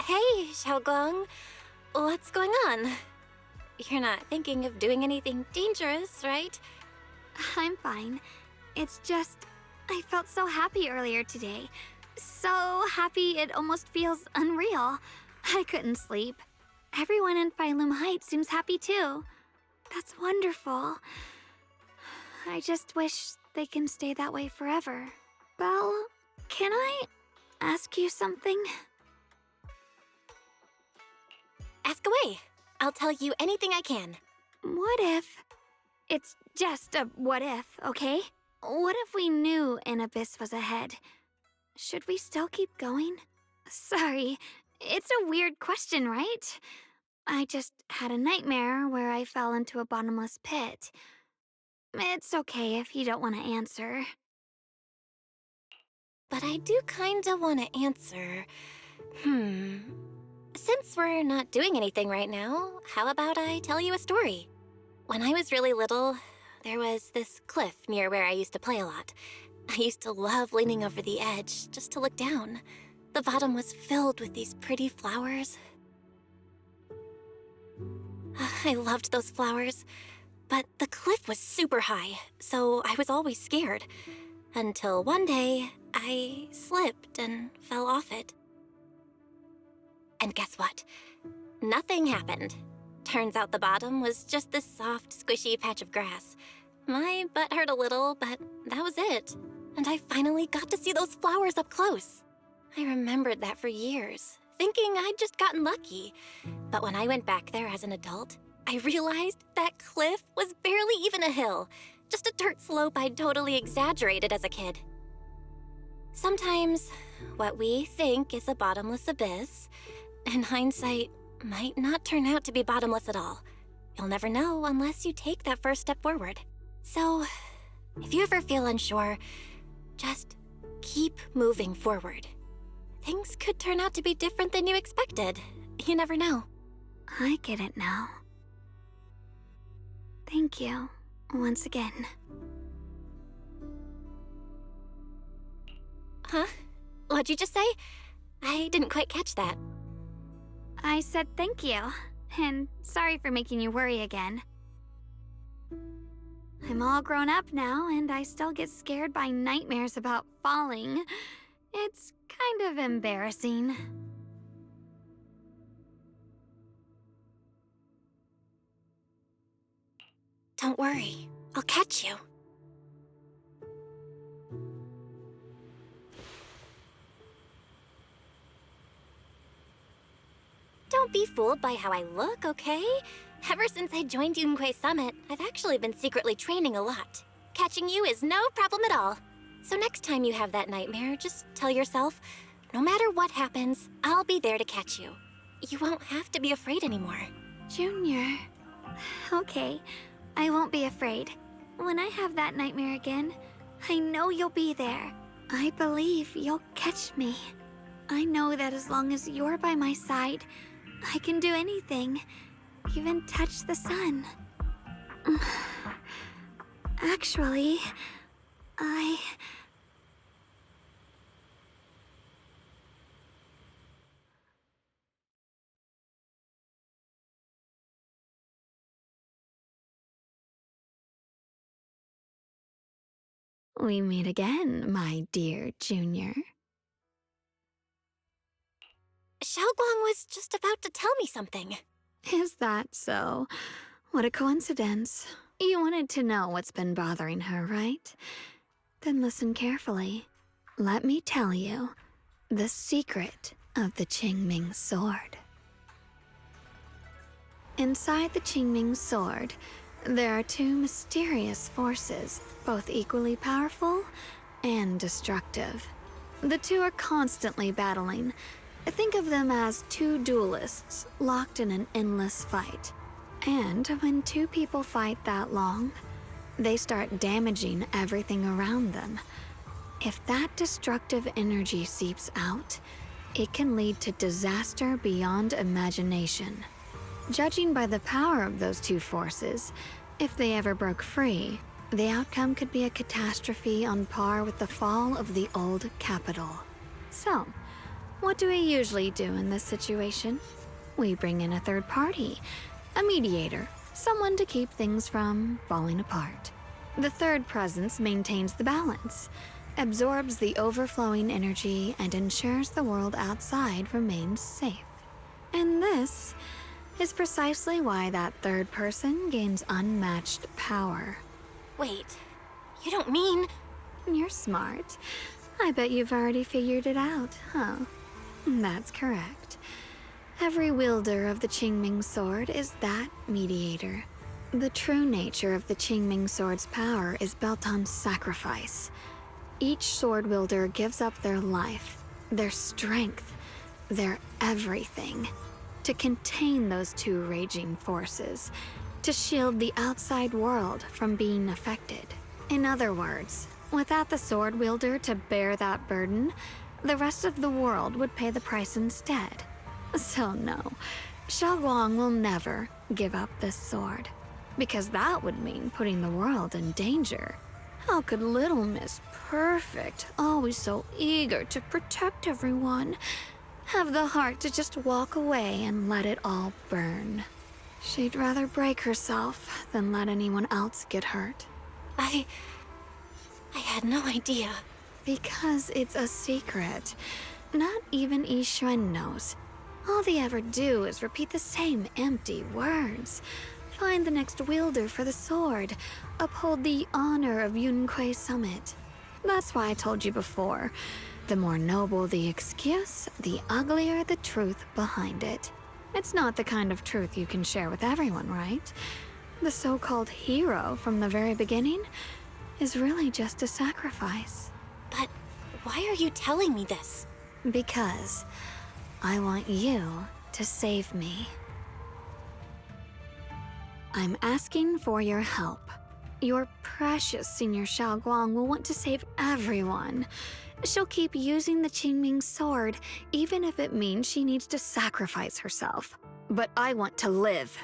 Hey, Xiaoguang. What's going on? You're not thinking of doing anything dangerous, right? I'm fine. It's just, I felt so happy earlier today. So happy it almost feels unreal. I couldn't sleep. Everyone in Phylum Heights seems happy too. That's wonderful. I just wish they can stay that way forever. Well, can I ask you something? Ask away. I'll tell you anything I can. What if... It's just a what if, okay? What if we knew an abyss was ahead? Should we still keep going? Sorry, it's a weird question, right? I just had a nightmare where I fell into a bottomless pit. It's okay if you don't want to answer. But I do kinda want to answer. Since we're not doing anything right now, how about I tell you a story? When I was really little, there was this cliff near where I used to play a lot. I used to love leaning over the edge just to look down. The bottom was filled with these pretty flowers. I loved those flowers, but the cliff was super high, so I was always scared. Until one day, I slipped and fell off it. And guess what? Nothing happened. Turns out the bottom was just this soft, squishy patch of grass. My butt hurt a little, but that was it. And I finally got to see those flowers up close. I remembered that for years, thinking I'd just gotten lucky. But when I went back there as an adult, I realized that cliff was barely even a hill, just a dirt slope I'd totally exaggerated as a kid. Sometimes, what we think is a bottomless abyss, in hindsight, might not turn out to be bottomless at all. You'll never know unless you take that first step forward. So, if you ever feel unsure, just keep moving forward. Things could turn out to be different than you expected. You never know. I get it now. Thank you, once again. Huh? What'd you just say? I didn't quite catch that. I said thank you, and sorry for making you worry again. I'm all grown up now, and I still get scared by nightmares about falling. It's kind of embarrassing. Don't worry, I'll catch you. Don't be fooled by how I look, okay? Ever since I joined Yunque Summit, I've actually been secretly training a lot. Catching you is no problem at all. So next time you have that nightmare, just tell yourself, no matter what happens, I'll be there to catch you. You won't have to be afraid anymore. Junior. Okay, I won't be afraid. When I have that nightmare again, I know you'll be there. I believe you'll catch me. I know that as long as you're by my side, I can do anything, even touch the sun. Actually, We meet again, my dear Junior. Xiaoguang was just about to tell me something. Is that so? What a coincidence. You wanted to know what's been bothering her, right? Then listen carefully. Let me tell you the secret of the Qingming sword. Inside the Qingming sword, there are two mysterious forces, both equally powerful and destructive. The two are constantly battling. Think of them as two duelists locked in an endless fight. And when two people fight that long, they start damaging everything around them. If that destructive energy seeps out, it can lead to disaster beyond imagination. Judging by the power of those two forces, if they ever broke free, the outcome could be a catastrophe on par with the fall of the old capital. So, What do we usually do in this situation? We bring in a third party, a mediator, someone to keep things from falling apart. The third presence maintains the balance, absorbs the overflowing energy, and ensures the world outside remains safe. And this is precisely why that third person gains unmatched power. Wait, you don't mean... You're smart. I bet you've already figured it out, huh? That's correct. Every wielder of the Qingming sword is that mediator. The true nature of the Qingming sword's power is built on sacrifice. Each sword wielder gives up their life, their strength, their everything, to contain those two raging forces, to shield the outside world from being affected. In other words, without the sword wielder to bear that burden, the rest of the world would pay the price instead. So no, Xiaoguang will never give up this sword, because that would mean putting the world in danger. How could little Miss Perfect, always so eager to protect everyone, have the heart to just walk away and let it all burn? She'd rather break herself than let anyone else get hurt. I had no idea. Because it's a secret. Not even Yixuan knows. All they ever do is repeat the same empty words. Find the next wielder for the sword. Uphold the honor of Yunque Summit. That's why I told you before. The more noble the excuse, the uglier the truth behind it. It's not the kind of truth you can share with everyone, right? The so-called hero from the very beginning is really just a sacrifice. But why are you telling me this? Because I want you to save me. I'm asking for your help. Your precious Senior Xiaoguang will want to save everyone. She'll keep using the Qingming sword, even if it means she needs to sacrifice herself. But I want to live.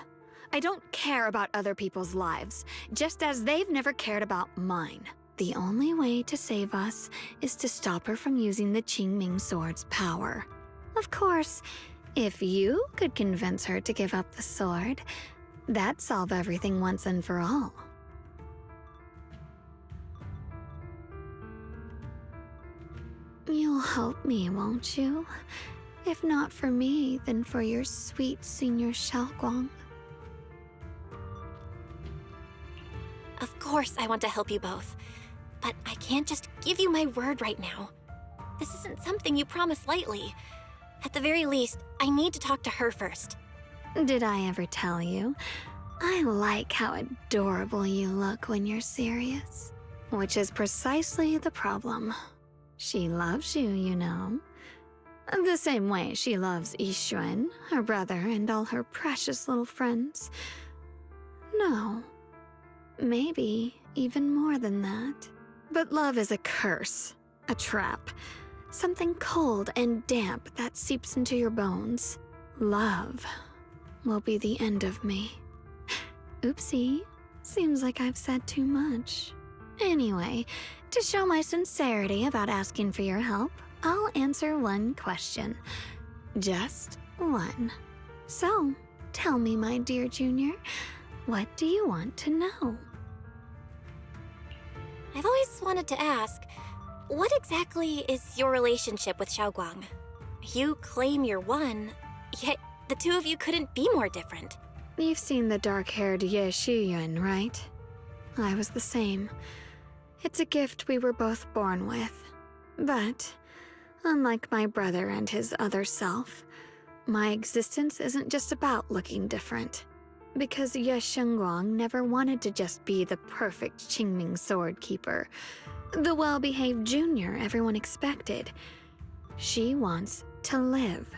I don't care about other people's lives, just as they've never cared about mine. The only way to save us is to stop her from using the Qingming sword's power. Of course, if you could convince her to give up the sword, that'd solve everything once and for all. You'll help me, won't you? If not for me, then for your sweet Senior Xiaoguang. Of course I want to help you both. But I can't just give you my word right now. This isn't something you promise lightly. At the very least, I need to talk to her first. Did I ever tell you? I like how adorable you look when you're serious. Which is precisely the problem. She loves you, you know. The same way she loves Yixuan, her brother, and all her precious little friends. No. Maybe even more than that. But love is a curse, a trap, something cold and damp that seeps into your bones. Love will be the end of me. Oopsie, seems like I've said too much. Anyway, to show my sincerity about asking for your help, I'll answer one question. Just one. So, tell me, my dear Junior, what do you want to know? I've always wanted to ask, what exactly is your relationship with Xiaoguang? You claim you're one, yet the two of you couldn't be more different. You've seen the dark-haired Ye Shiyuan, right? I was the same. It's a gift we were both born with. But, unlike my brother and his other self, my existence isn't just about looking different. Because Ye Shengguang never wanted to just be the perfect Qingming sword keeper, the well-behaved junior everyone expected. She wants to live,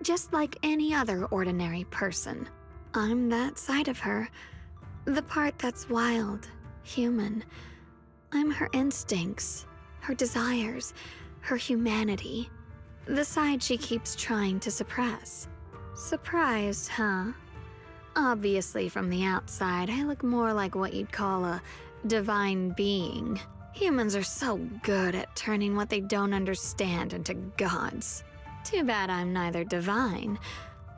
just like any other ordinary person. I'm that side of her, the part that's wild, human. I'm her instincts, her desires, her humanity, the side she keeps trying to suppress. Surprised, huh? Obviously, from the outside, I look more like what you'd call a divine being. Humans are so good at turning what they don't understand into gods. Too bad I'm neither divine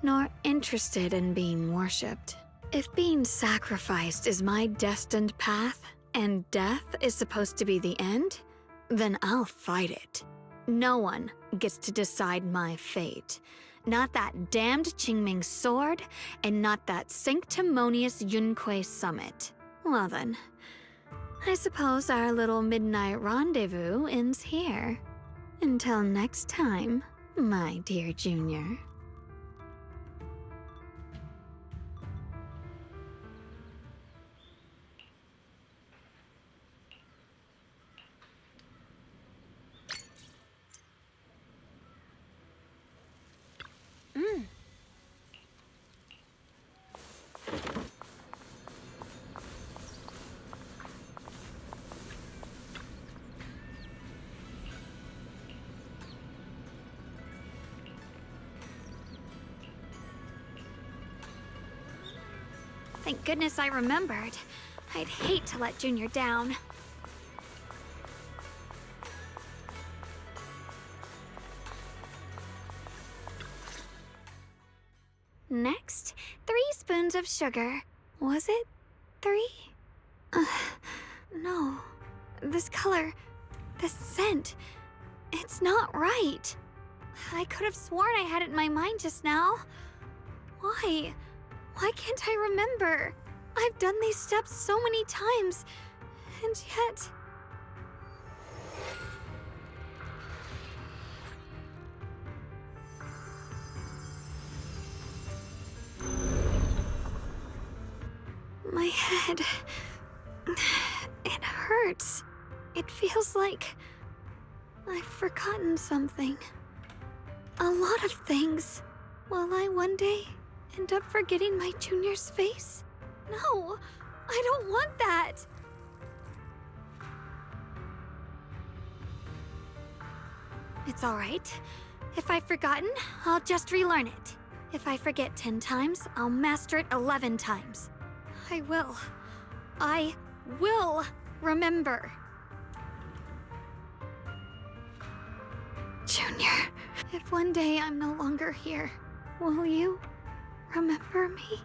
nor interested in being worshipped. If being sacrificed is my destined path, and death is supposed to be the end, then I'll fight it. No one gets to decide my fate. Not that damned Qingming sword, and not that sanctimonious Yunque summit. Well then, I suppose our little midnight rendezvous ends here. Until next time, my dear Junior. Thank goodness I remembered. I'd hate to let Junior down. Next, 3 spoons of sugar. Was it 3? No. This color, this scent, it's not right. I could have sworn I had it in my mind just now. Why? Why can't I remember? I've done these steps so many times, and yet... My head... it hurts. It feels like... I've forgotten something. A lot of things. Will I one day end up forgetting my Junior's face? No, I don't want that. It's all right. If I've forgotten, I'll just relearn it. If I forget 10 times, I'll master it 11 times. I will remember. Junior, if one day I'm no longer here, will you remember me?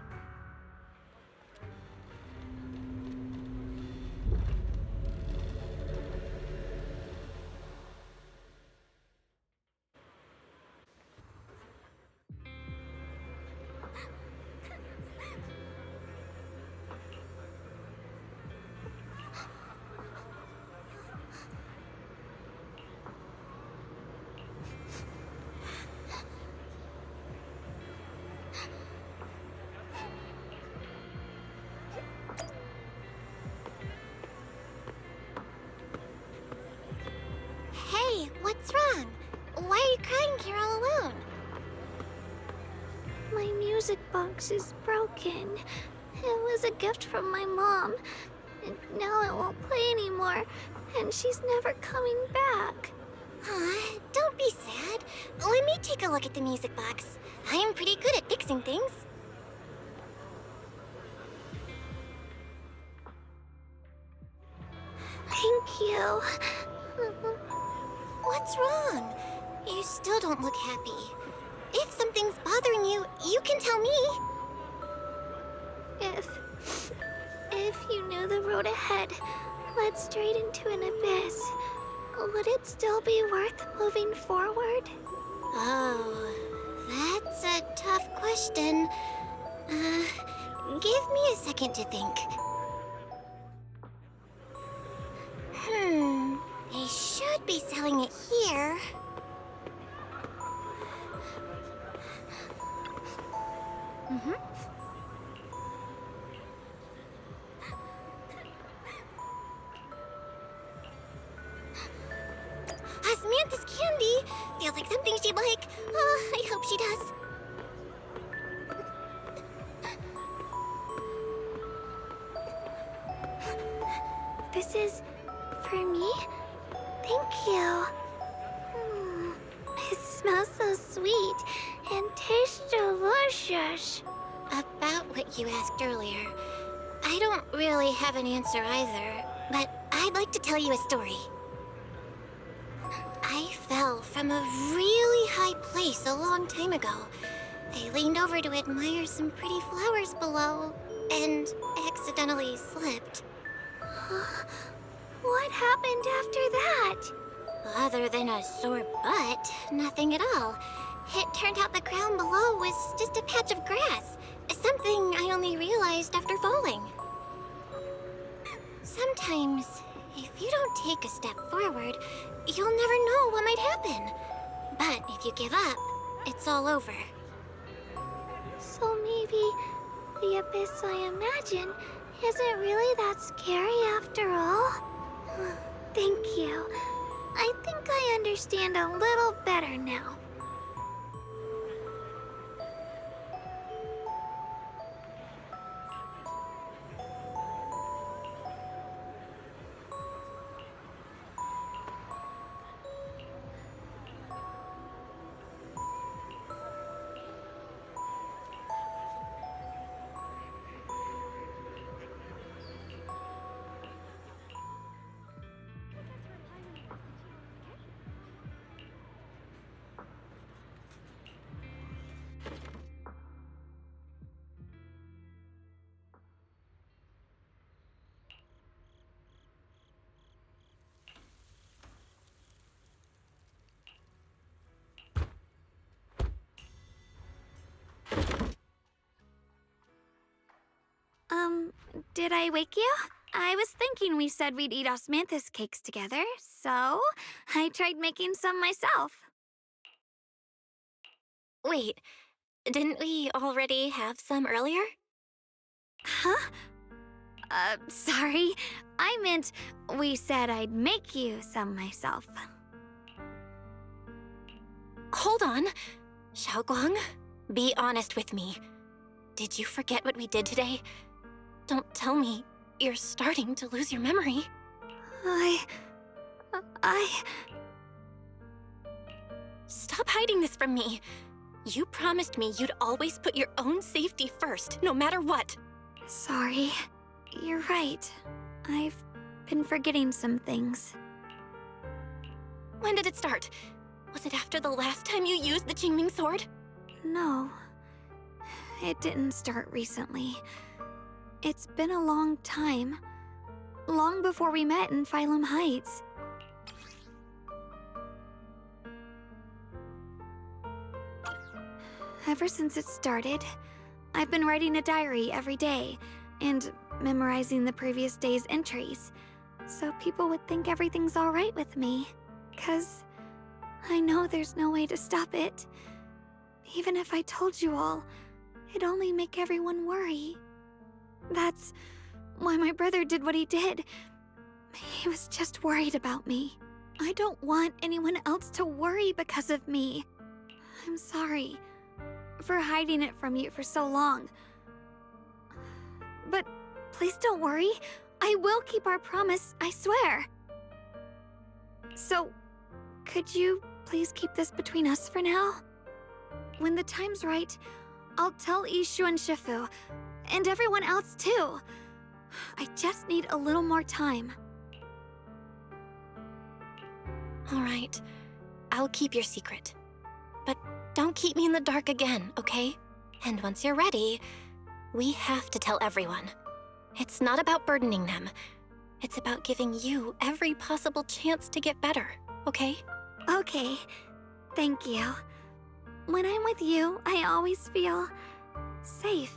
Hey, what's wrong? Why are you crying here all alone? My music box is broken. It was a gift from my mom. And now it won't play anymore, and she's never coming back. Aw, don't be sad. Let me take a look at the music box. I'm pretty good at fixing things. Thank you. What's wrong? You still don't look happy. If something's bothering you, you can tell me. If you knew the road ahead led straight into an abyss, would it still be worth moving forward? Oh, that's a tough question. Give me a second to think. They should be selling it here. Osmanthus candy! Feels like something she'd like. Oh, I hope she does. This is for me? Thank you. It smells so sweet and tastes delicious. About what you asked earlier, I don't really have an answer either, but I'd like to tell you a story. I fell from a really high place a long time ago. I leaned over to admire some pretty flowers below, and accidentally slipped. What happened after that? Other than a sore butt, nothing at all. It turned out the ground below was just a patch of grass, something I only realized after falling. Sometimes, if you don't take a step forward, you'll never know what might happen. But if you give up, it's all over. So maybe the abyss I imagine isn't really that scary after all? Thank you. I think I understand a little better now. Did I wake you? I was thinking we said we'd eat osmanthus cakes together, so I tried making some myself. Wait, didn't we already have some earlier? Huh? Sorry. I meant we said I'd make you some myself. Hold on. Xiaoguang, be honest with me. Did you forget what we did today? Don't tell me you're starting to lose your memory. Stop hiding this from me. You promised me you'd always put your own safety first, no matter what. Sorry. You're right. I've been forgetting some things. When did it start? Was it after the last time you used the Qingming sword? No. It didn't start recently. It's been a long time. Long before we met in Phylum Heights. Ever since it started, I've been writing a diary every day and memorizing the previous day's entries, so people would think everything's all right with me. 'Cause I know there's no way to stop it. Even if I told you all, it'd only make everyone worry. That's why my brother did what he did. He was just worried about me. I don't want anyone else to worry because of me. I'm sorry for hiding it from you for so long. But please don't worry. I will keep our promise, I swear. So, could you please keep this between us for now? When the time's right, I'll tell Ishu and Shifu, and everyone else too. I just need a little more time. All right, I'll keep your secret. But don't keep me in the dark again, okay? And once you're ready, we have to tell everyone. It's not about burdening them. It's about giving you every possible chance to get better, okay? Okay, thank you. When I'm with you, I always feel safe.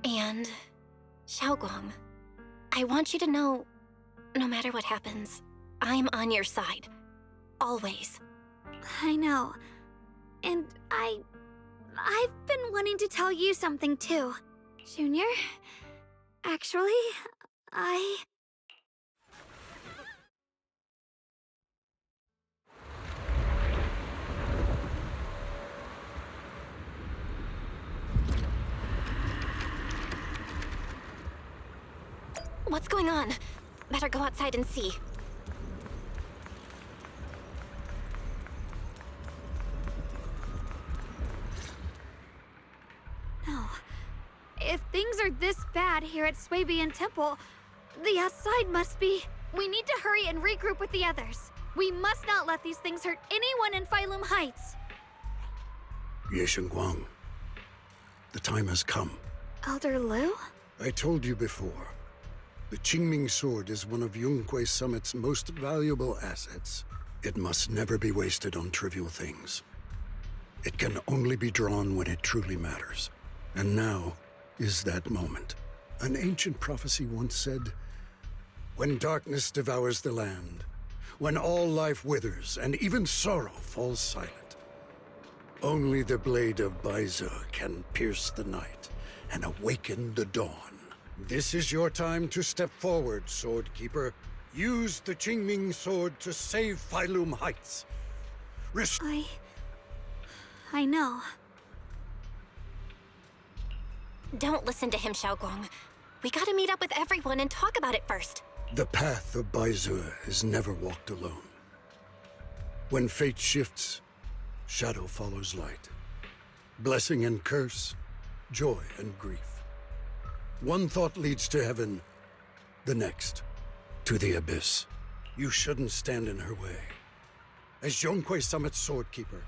And, Xiaoguang, I want you to know, no matter what happens, I'm on your side. Always. I know. And I've been wanting to tell you something too. Junior, actually, What's going on? Better go outside and see. No. If things things are this bad here at Swabian Temple, the outside must be... We need to hurry and regroup with the others. We must not let these things hurt anyone in Phylum Heights. Ye Guang, the time has come. Elder Liu? I told you before. The Qingming sword is one of Yunque Summit's most valuable assets. It must never be wasted on trivial things. It can only be drawn when it truly matters. And now is that moment. An ancient prophecy once said, "When darkness devours the land, when all life withers and even sorrow falls silent, only the blade of Baize can pierce the night and awaken the dawn." This is your time to step forward, Sword Keeper. Use the Qingming sword to save Phylum Heights. I know. Don't listen to him, Xiaoguang. We gotta meet up with everyone and talk about it first. The path of Baize is never walked alone. When fate shifts, shadow follows light. Blessing and curse, joy and grief. One thought leads to heaven, the next, to the abyss. You shouldn't stand in her way. As Yunque Summit's sword keeper,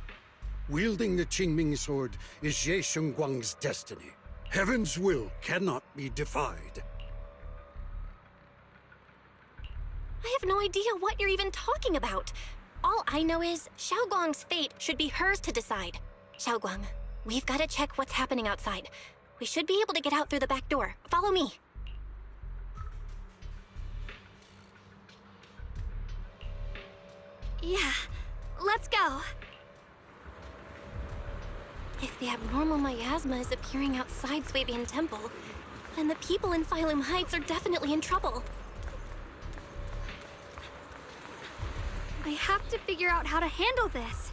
wielding the Qingming sword is Ye Guang's destiny. Heaven's will cannot be defied. I have no idea what you're even talking about. All I know is Xiaoguang's fate should be hers to decide. Xiaoguang, we've got to check what's happening outside. We should be able to get out through the back door. Follow me. Yeah, let's go. If the abnormal miasma is appearing outside Swabian Temple, then the people in Phylum Heights are definitely in trouble. I have to figure out how to handle this.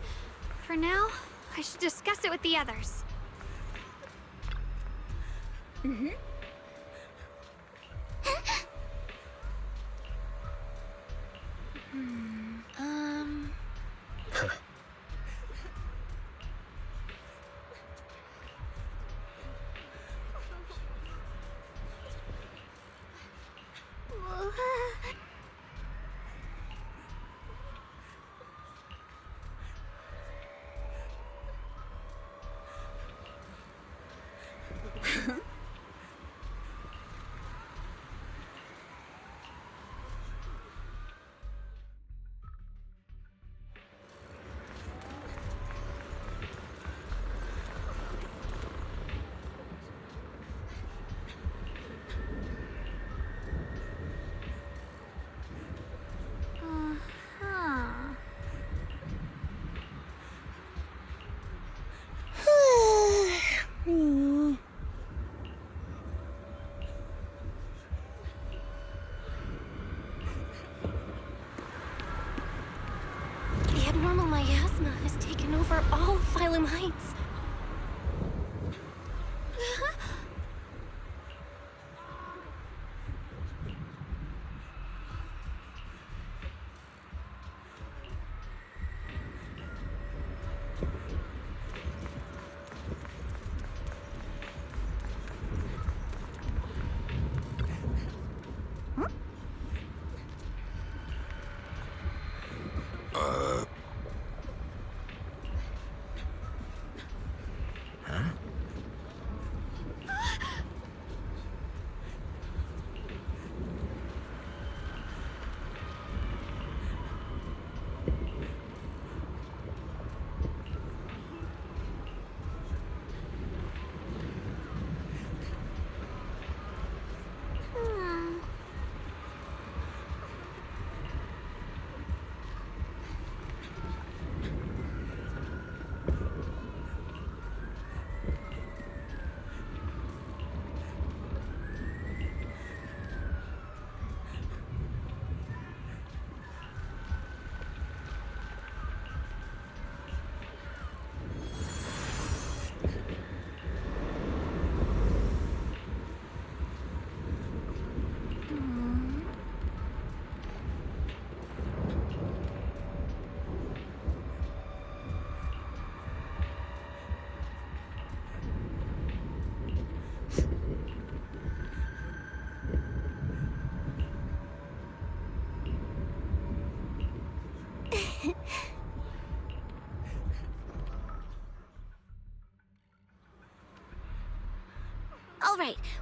For now, I should discuss it with the others. Mm-hmm. The abnormal miasma has taken over all of Phylum Heights.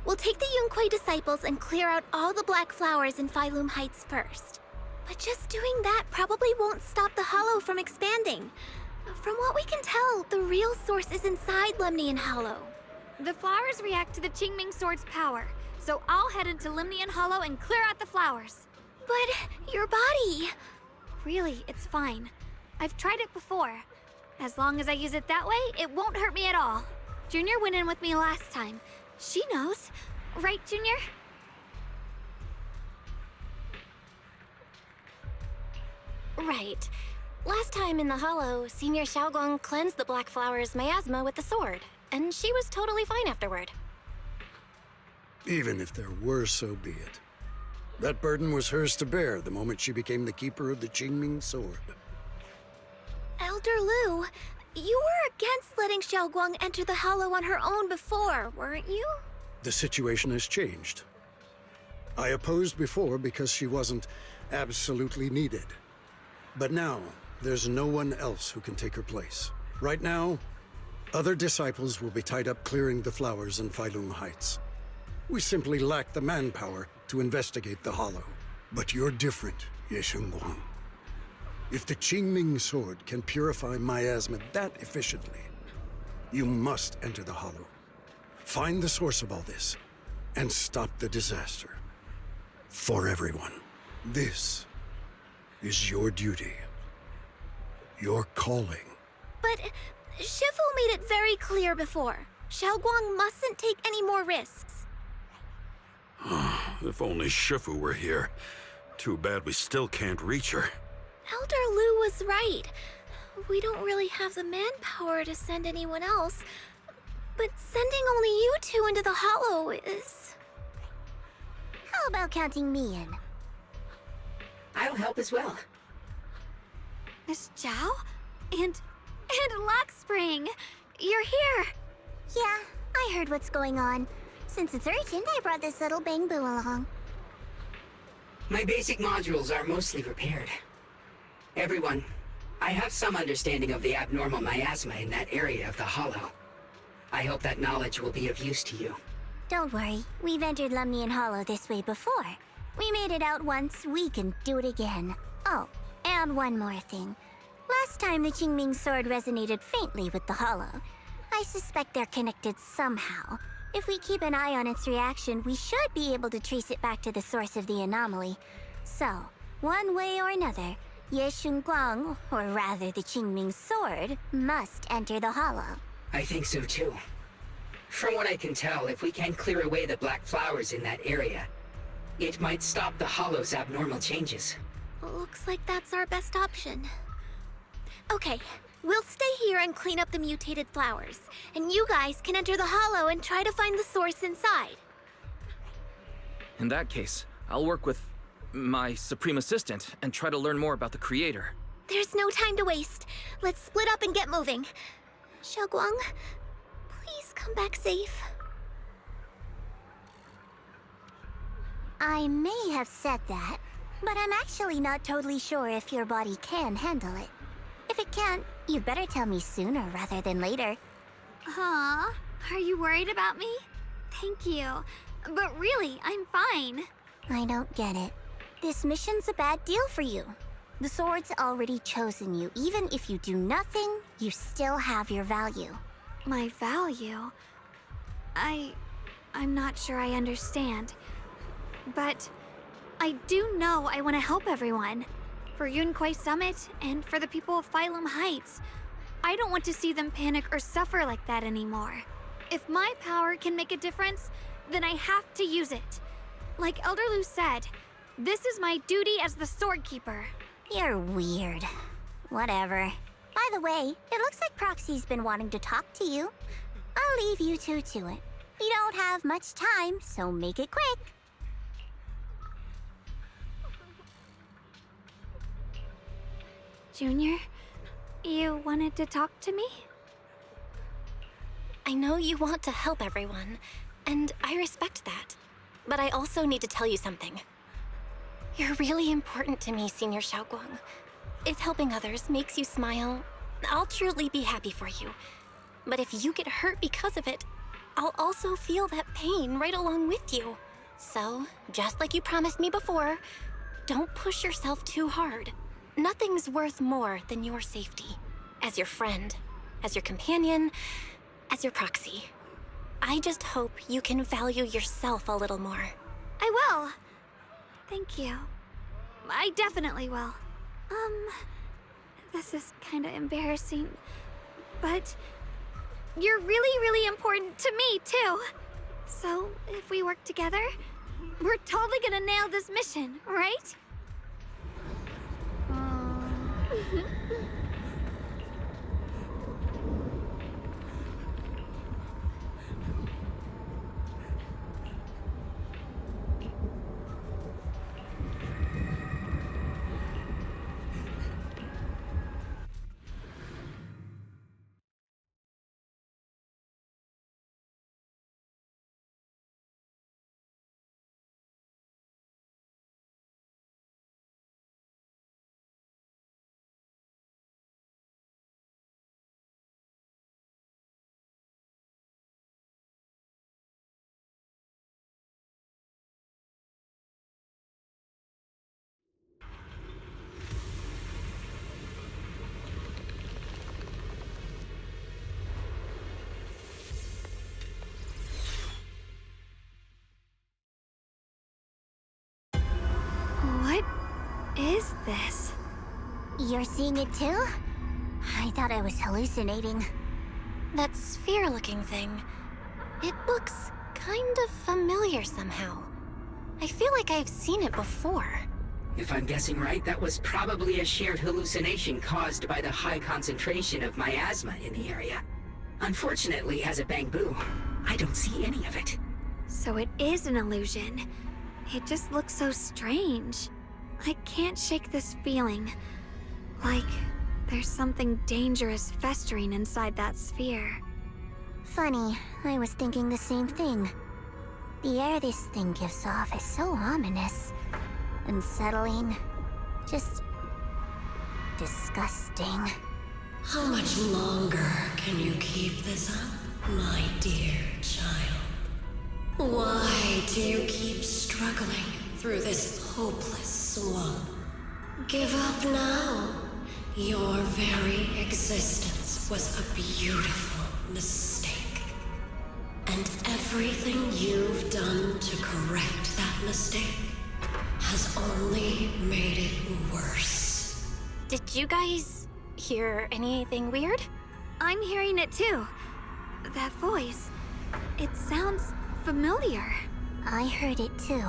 we'll take the Yunquei disciples and clear out all the black flowers in Phylum Heights first. But just doing that probably won't stop the Hollow from expanding. From what we can tell, the real source is inside Lemnian Hollow. The flowers react to the Qingming Sword's power, so I'll head into Lemnian Hollow and clear out the flowers. But your body... Really, it's fine. I've tried it before. As long as I use it that way, it won't hurt me at all. Junior went in with me last time. She knows. Right, Junior? Right. Last time in the Hollow, Senior Xiaoguang cleansed the Black Flower's miasma with the sword, and she was totally fine afterward. Even if there were, so be it. That burden was hers to bear the moment she became the keeper of the Qingming Sword. Elder Lu, you were against letting Xiaoguang enter the Hollow on her own before, weren't you? The situation has changed. I opposed before because she wasn't absolutely needed. But now, there's no one else who can take her place. Right now, other disciples will be tied up clearing the flowers in Phylum Heights. We simply lack the manpower to investigate the Hollow. But you're different, Ye Shengguang. If the Qingming Sword can purify miasma that efficiently, you must enter the Hollow. Find the source of all this, and stop the disaster. For everyone. This is your duty. Your calling. But Shifu made it very clear before. Xiaoguang mustn't take any more risks. If only Shifu were here. Too bad we still can't reach her. Elder Lu was right. We don't really have the manpower to send anyone else. But sending only you two into the Hollow is... How about counting me in? I'll help as well. Miss Zhao? And Lockspring! You're here! Yeah, I heard what's going on. Since it's urgent, I brought this little bang-boo along. My basic modules are mostly repaired. Everyone, I have some understanding of the abnormal miasma in that area of the Hollow. I hope that knowledge will be of use to you. Don't worry, we've entered Lemnian Hollow this way before. We made it out once, we can do it again. Oh, and one more thing. Last time the Qingming Sword resonated faintly with the Hollow. I suspect they're connected somehow. If we keep an eye on its reaction, we should be able to trace it back to the source of the anomaly. So, one way or another, Ye Shengguang, or rather the Qingming Sword, must enter the Hollow. I think so too. From what I can tell, if we can clear away the black flowers in that area, it might stop the Hollow's abnormal changes. Looks like that's our best option. Okay, we'll stay here and clean up the mutated flowers. And you guys can enter the Hollow and try to find the source inside. In that case, I'll work with my Supreme Assistant and try to learn more about the Creator. There's no time to waste. Let's split up and get moving. Xiaoguang, please come back safe. I may have said that, but I'm actually not totally sure if your body can handle it. If it can't, you'd better tell me sooner rather than later. Aw, are you worried about me? Thank you. But really, I'm fine. I don't get it. This mission's a bad deal for you. The sword's already chosen you. Even if you do nothing, you still have your value. My value? I'm not sure I understand. But I do know I want to help everyone. For Yunquei Summit, and for the people of Phylum Heights. I don't want to see them panic or suffer like that anymore. If my power can make a difference, then I have to use it. Like Elder Lu said, this is my duty as the Sword Keeper. You're weird. Whatever. By the way, it looks like Proxy's been wanting to talk to you. I'll leave you two to it. You don't have much time, so make it quick. Junior, you wanted to talk to me? I know you want to help everyone, and I respect that. But I also need to tell you something. You're really important to me, Senior Xiaoguang. If helping others makes you smile, I'll truly be happy for you. But if you get hurt because of it, I'll also feel that pain right along with you. So, just like you promised me before, don't push yourself too hard. Nothing's worth more than your safety. As your friend, as your companion, as your proxy. I just hope you can value yourself a little more. I will. Thank you. I definitely will. This is kinda embarrassing, but you're really, really important to me, too. So, if we work together, we're totally gonna nail this mission, right? What is this? You're seeing it too? I thought I was hallucinating. That sphere-looking thing. It looks kind of familiar somehow. I feel like I've seen it before. If I'm guessing right, that was probably a shared hallucination caused by the high concentration of miasma in the area. Unfortunately, as a Bangbu, I don't see any of it. So it is an illusion. It just looks so strange. I can't shake this feeling. Like there's something dangerous festering inside that sphere. Funny, I was thinking the same thing. The air this thing gives off is so ominous. Unsettling. Just disgusting. How much longer can you keep this up, my dear child? Why do you keep struggling through this hopeless swamp? Give up now. Your very existence was a beautiful mistake. And everything you've done to correct that mistake has only made it worse. Did you guys hear anything weird? I'm hearing it too. That voice. It sounds familiar. I heard it too.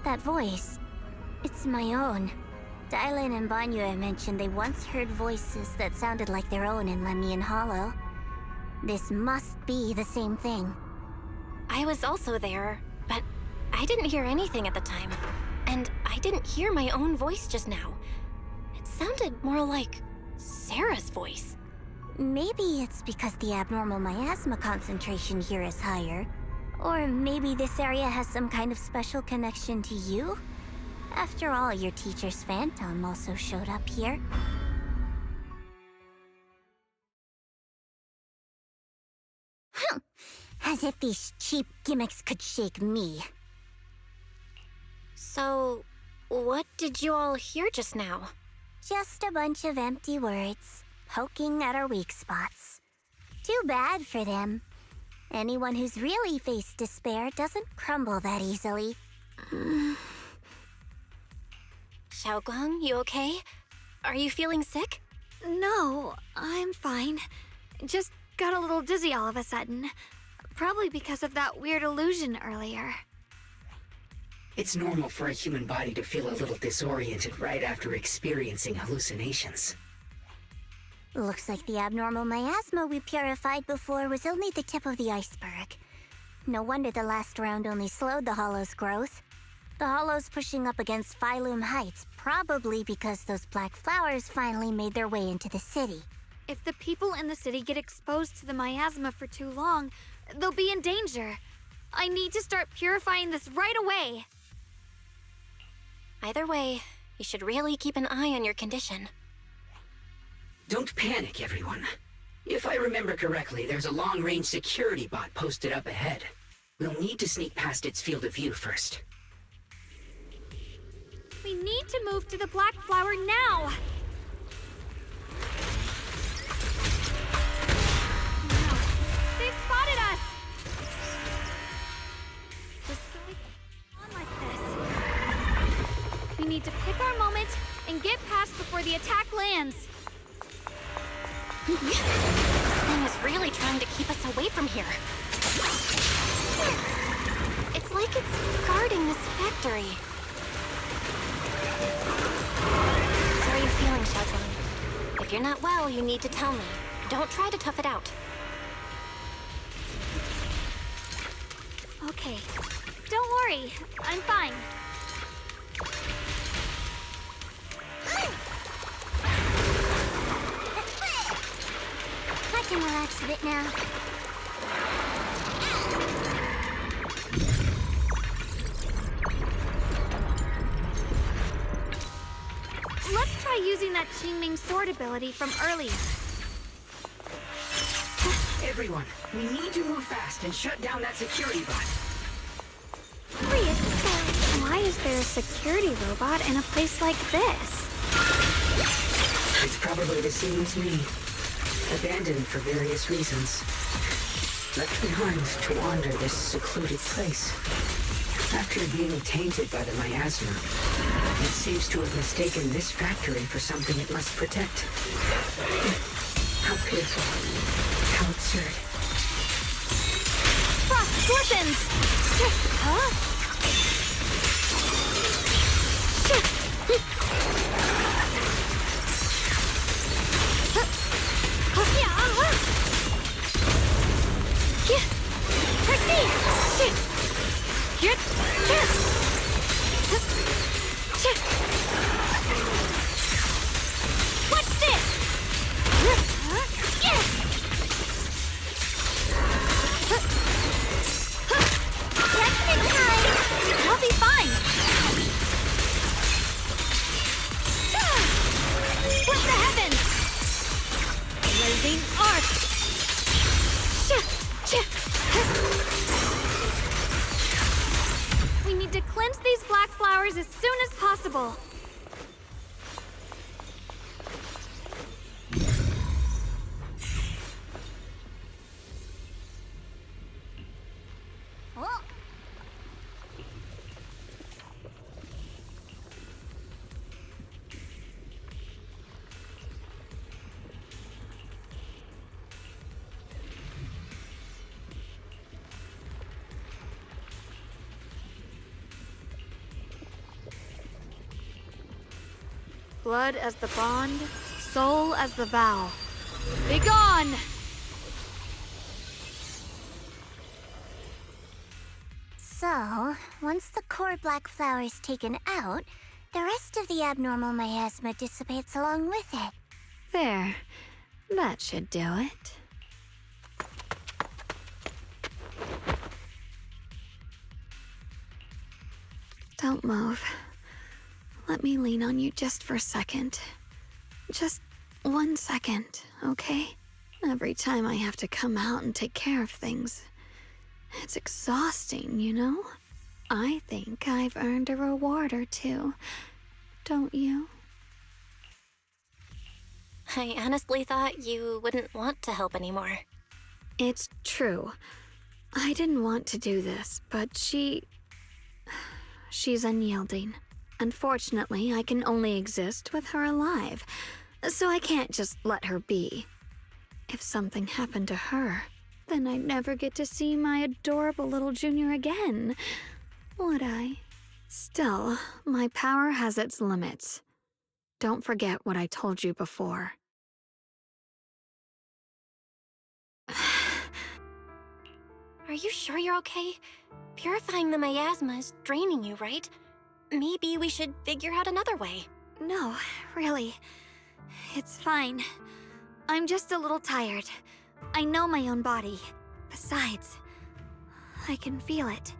That voice. It's my own. Dylan and Banya mentioned they once heard voices that sounded like their own in Lemnian Hollow. This must be the same thing. I was also there, but I didn't hear anything at the time. And I didn't hear my own voice just now. It sounded more like Sarah's voice. Maybe it's because the abnormal miasma concentration here is higher. Or maybe this area has some kind of special connection to you? After all, your teacher's phantom also showed up here. As if these cheap gimmicks could shake me. So, what did you all hear just now? Just a bunch of empty words, poking at our weak spots. Too bad for them. Anyone who's really faced despair doesn't crumble that easily. Xiaoguang, you okay? Are you feeling sick? No, I'm fine. Just got a little dizzy all of a sudden. Probably because of that weird illusion earlier. It's normal for a human body to feel a little disoriented right after experiencing hallucinations. Looks like the abnormal miasma we purified before was only the tip of the iceberg. No wonder the last round only slowed the Hollow's growth. The Hollow's pushing up against Phylum Heights, probably because those black flowers finally made their way into the city. If the people in the city get exposed to the miasma for too long, they'll be in danger. I need to start purifying this right away. Either way, you should really keep an eye on your condition. Don't panic, everyone. If I remember correctly, there's a long-range security bot posted up ahead. We'll need to sneak past its field of view first. We need to move to the black flower now! No, they've spotted us! Just so we can on like this. We need to pick our moment and get past before the attack lands. This thing is really trying to keep us away from here. It's like it's guarding this factory. How are you feeling, Xiaozhuang? If you're not well, you need to tell me. Don't try to tough it out. Okay, don't worry, I'm fine. I can relax a bit now. Let's try using that Qingming sword ability from earlier. Everyone, we need to move fast and shut down that security bot. Why is there a security robot in a place like this? It's probably the same as me. Abandoned for various reasons. Left behind to wander this secluded place. After being tainted by the miasma, it seems to have mistaken this factory for something it must protect. How pitiful. How absurd. Frost glistens! Huh? What's this? I'll be fine. Split the heavens. Blazing arc. We need to cleanse these black flowers as soon as possible. Oh. Blood as the bond, soul as the vow. Be gone! So, once the core black flower is taken out, the rest of the abnormal miasma dissipates along with it. There. That should do it. Don't move. Let me lean on you just for a second. Just 1 second, okay? Every time I have to come out and take care of things, it's exhausting, you know? I think I've earned a reward or two. Don't you? I honestly thought you wouldn't want to help anymore. It's true. I didn't want to do this, but she's unyielding. Unfortunately, I can only exist with her alive, so I can't just let her be. If something happened to her, then I'd never get to see my adorable little junior again, would I? Still, my power has its limits. Don't forget what I told you before. Are you sure you're okay? Purifying the miasma is draining you, right? Maybe we should figure out another way. No, really. It's fine. I'm just a little tired. I know my own body. Besides, I can feel it.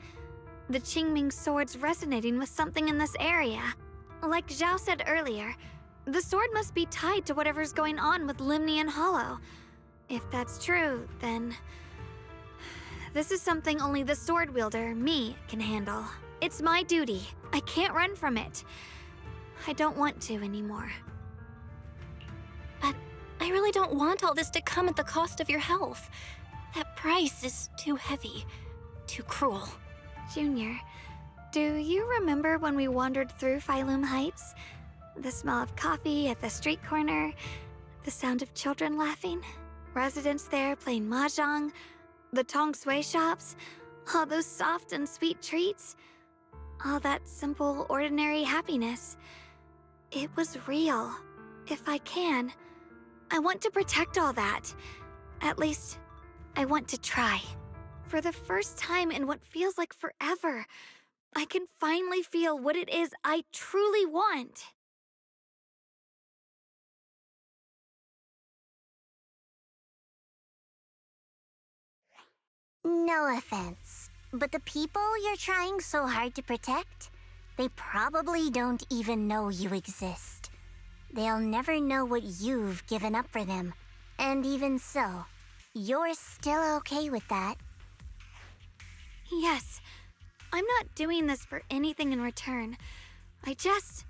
The Qingming sword's resonating with something in this area. Like Zhao said earlier, the sword must be tied to whatever's going on with Limnian Hollow. If that's true, then this is something only the sword wielder, me, can handle. It's my duty. I can't run from it. I don't want to anymore. But I really don't want all this to come at the cost of your health. That price is too heavy, too cruel. Junior, do you remember when we wandered through Phylum Heights? The smell of coffee at the street corner, the sound of children laughing, residents there playing mahjong, the tong sui shops, all those soft and sweet treats, all that simple, ordinary happiness. It was real. If I can, I want to protect all that. At least, I want to try. For the first time in what feels like forever, I can finally feel what it is I truly want. No offense, but the people you're trying so hard to protect, they probably don't even know you exist. They'll never know what you've given up for them. And even so, you're still okay with that. Yes, I'm not doing this for anything in return. I just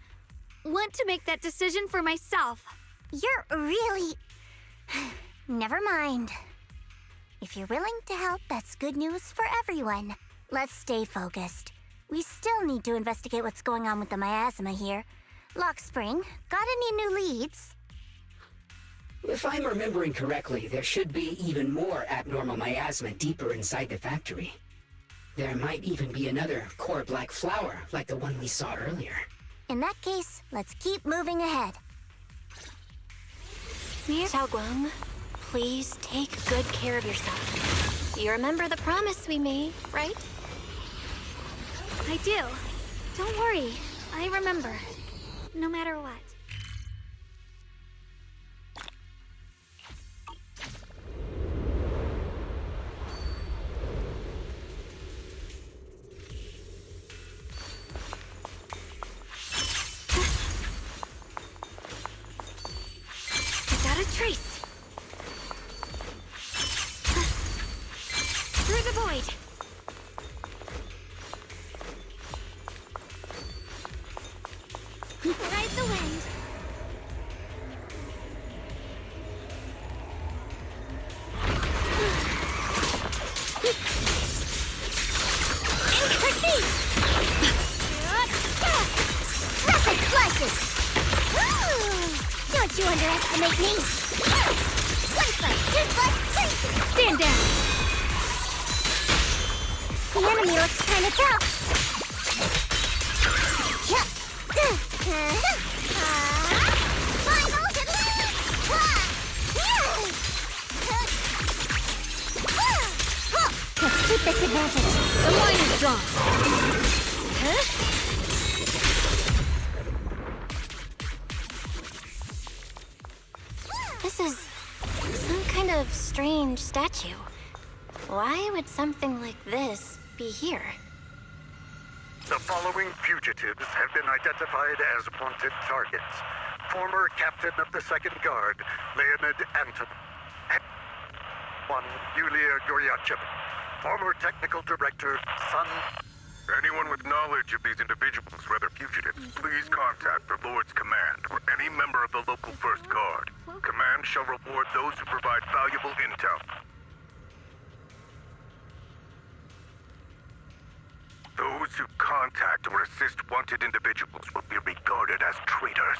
want to make that decision for myself. You're really... Never mind. If you're willing to help, that's good news for everyone. Let's stay focused. We still need to investigate what's going on with the miasma here. Lockspring, got any new leads? If I'm remembering correctly, there should be even more abnormal miasma deeper inside the factory. There might even be another core black flower, like the one we saw earlier. In that case, let's keep moving ahead. Xiaoguang, please take good care of yourself. You remember the promise we made, right? I do. Don't worry, I remember. No matter what. Trace! Through the void! Ride the wind! Rapid flashes! Don't you underestimate me! Stand down! The enemy looks kinda tough. Final Let's keep this advantage. The line is drawn. This is some kind of strange statue. Why would something like this be here? The following fugitives have been identified as wanted targets. Former captain of the Second Guard, Leonid Anton. One, Yulia Goryachev. Former technical director, Sun. Anyone with knowledge of these individuals, whether fugitives, please contact the Lord's Command or any member of the local First Guard. Command shall reward those who provide valuable intel. Those who contact or assist wanted individuals will be regarded as traitors.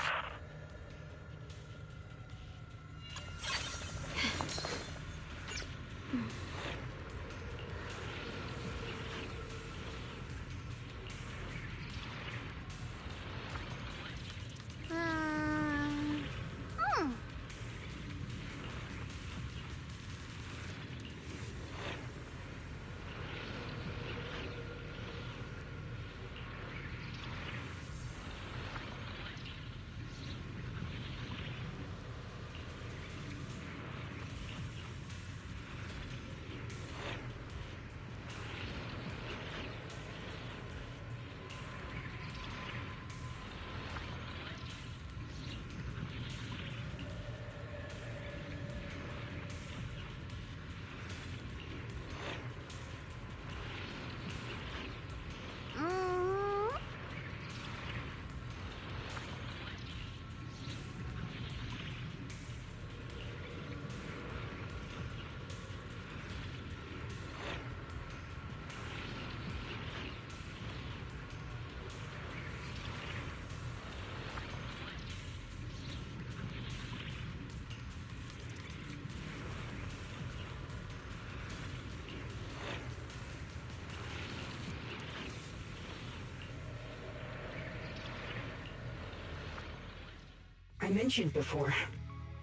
I mentioned before,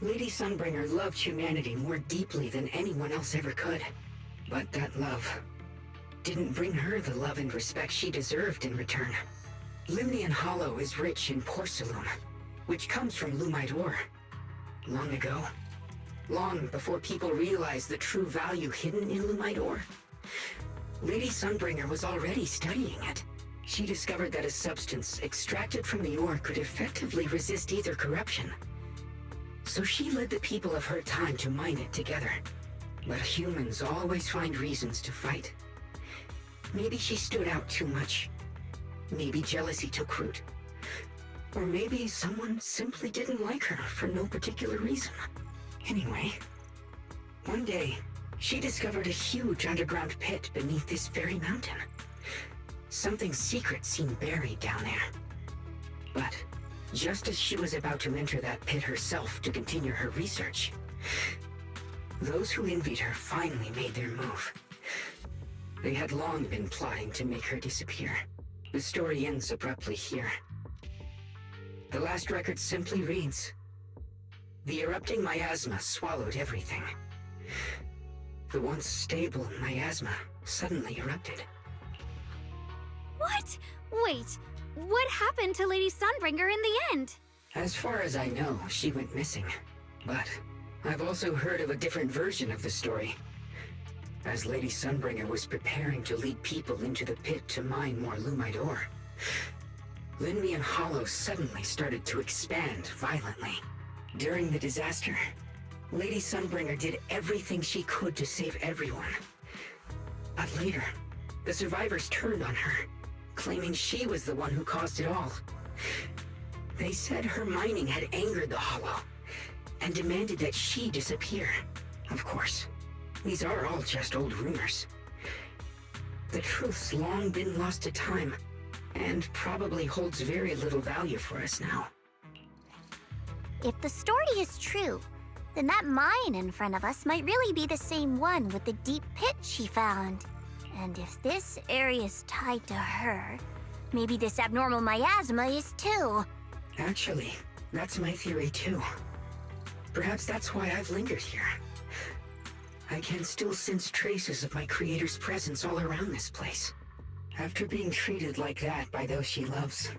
Lady Sunbringer loved humanity more deeply than anyone else ever could. But that love didn't bring her the love and respect she deserved in return. Limnian Hollow is rich in porcelain, which comes from Lumite ore. Long ago, long before people realized the true value hidden in Lumite ore, Lady Sunbringer was already studying it. She discovered that a substance extracted from the ore could effectively resist either corruption. So she led the people of her time to mine it together. But humans always find reasons to fight. Maybe she stood out too much. Maybe jealousy took root. Or maybe someone simply didn't like her for no particular reason. Anyway, one day, she discovered a huge underground pit beneath this very mountain. Something secret seemed buried down there. But just as she was about to enter that pit herself to continue her research, those who envied her finally made their move. They had long been plotting to make her disappear. The story ends abruptly here. The last record simply reads, "The erupting miasma swallowed everything." The once stable miasma suddenly erupted. What? Wait, what happened to Lady Sunbringer in the end? As far as I know, she went missing. But I've also heard of a different version of the story. As Lady Sunbringer was preparing to lead people into the pit to mine more Lumite ore, Limnian Hollow suddenly started to expand violently. During the disaster, Lady Sunbringer did everything she could to save everyone. But later, the survivors turned on her, claiming she was the one who caused it all. They said her mining had angered the Hollow, and demanded that she disappear. Of course, these are all just old rumors. The truth's long been lost to time, and probably holds very little value for us now. If the story is true, then that mine in front of us might really be the same one with the deep pit she found. And if this area is tied to her, maybe this abnormal miasma is too. Actually, that's my theory too. Perhaps that's why I've lingered here. I can still sense traces of my creator's presence all around this place. After being treated like that by those she loves,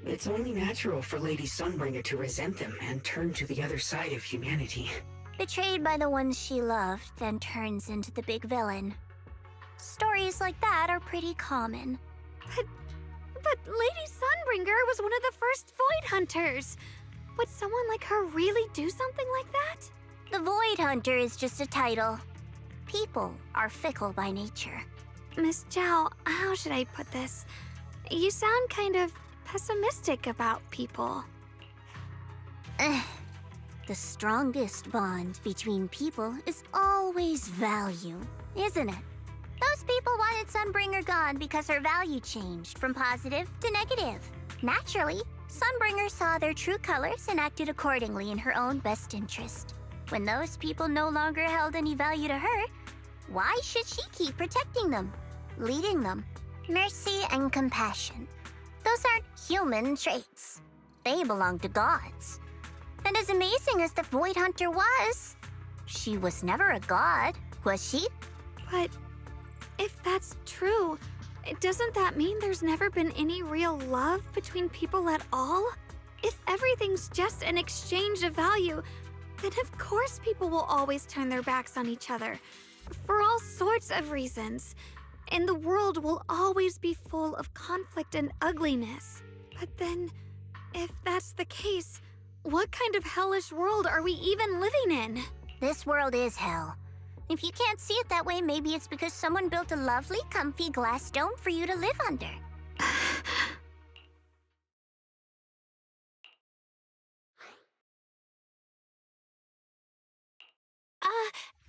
it's only natural for Lady Sunbringer to resent them and turn to the other side of humanity. Betrayed by the ones she loved, then turns into the big villain. Stories like that are pretty common. But Lady Sunbringer was one of the first Void Hunters. Would someone like her really do something like that? The Void Hunter is just a title. People are fickle by nature. Miss Zhao, how should I put this? You sound kind of pessimistic about people. The strongest bond between people is always value, isn't it? Those people wanted Sunbringer gone because her value changed from positive to negative. Naturally, Sunbringer saw their true colors and acted accordingly in her own best interest. When those people no longer held any value to her, why should she keep protecting them, leading them? Mercy and compassion. Those aren't human traits. They belong to gods. And as amazing as the Void Hunter was, she was never a god, was she? But if that's true, doesn't that mean there's never been any real love between people at all? If everything's just an exchange of value, then of course people will always turn their backs on each other, for all sorts of reasons. And the world will always be full of conflict and ugliness. But then, if that's the case, what kind of hellish world are we even living in? This world is hell. If you can't see it that way, maybe it's because someone built a lovely, comfy glass dome for you to live under.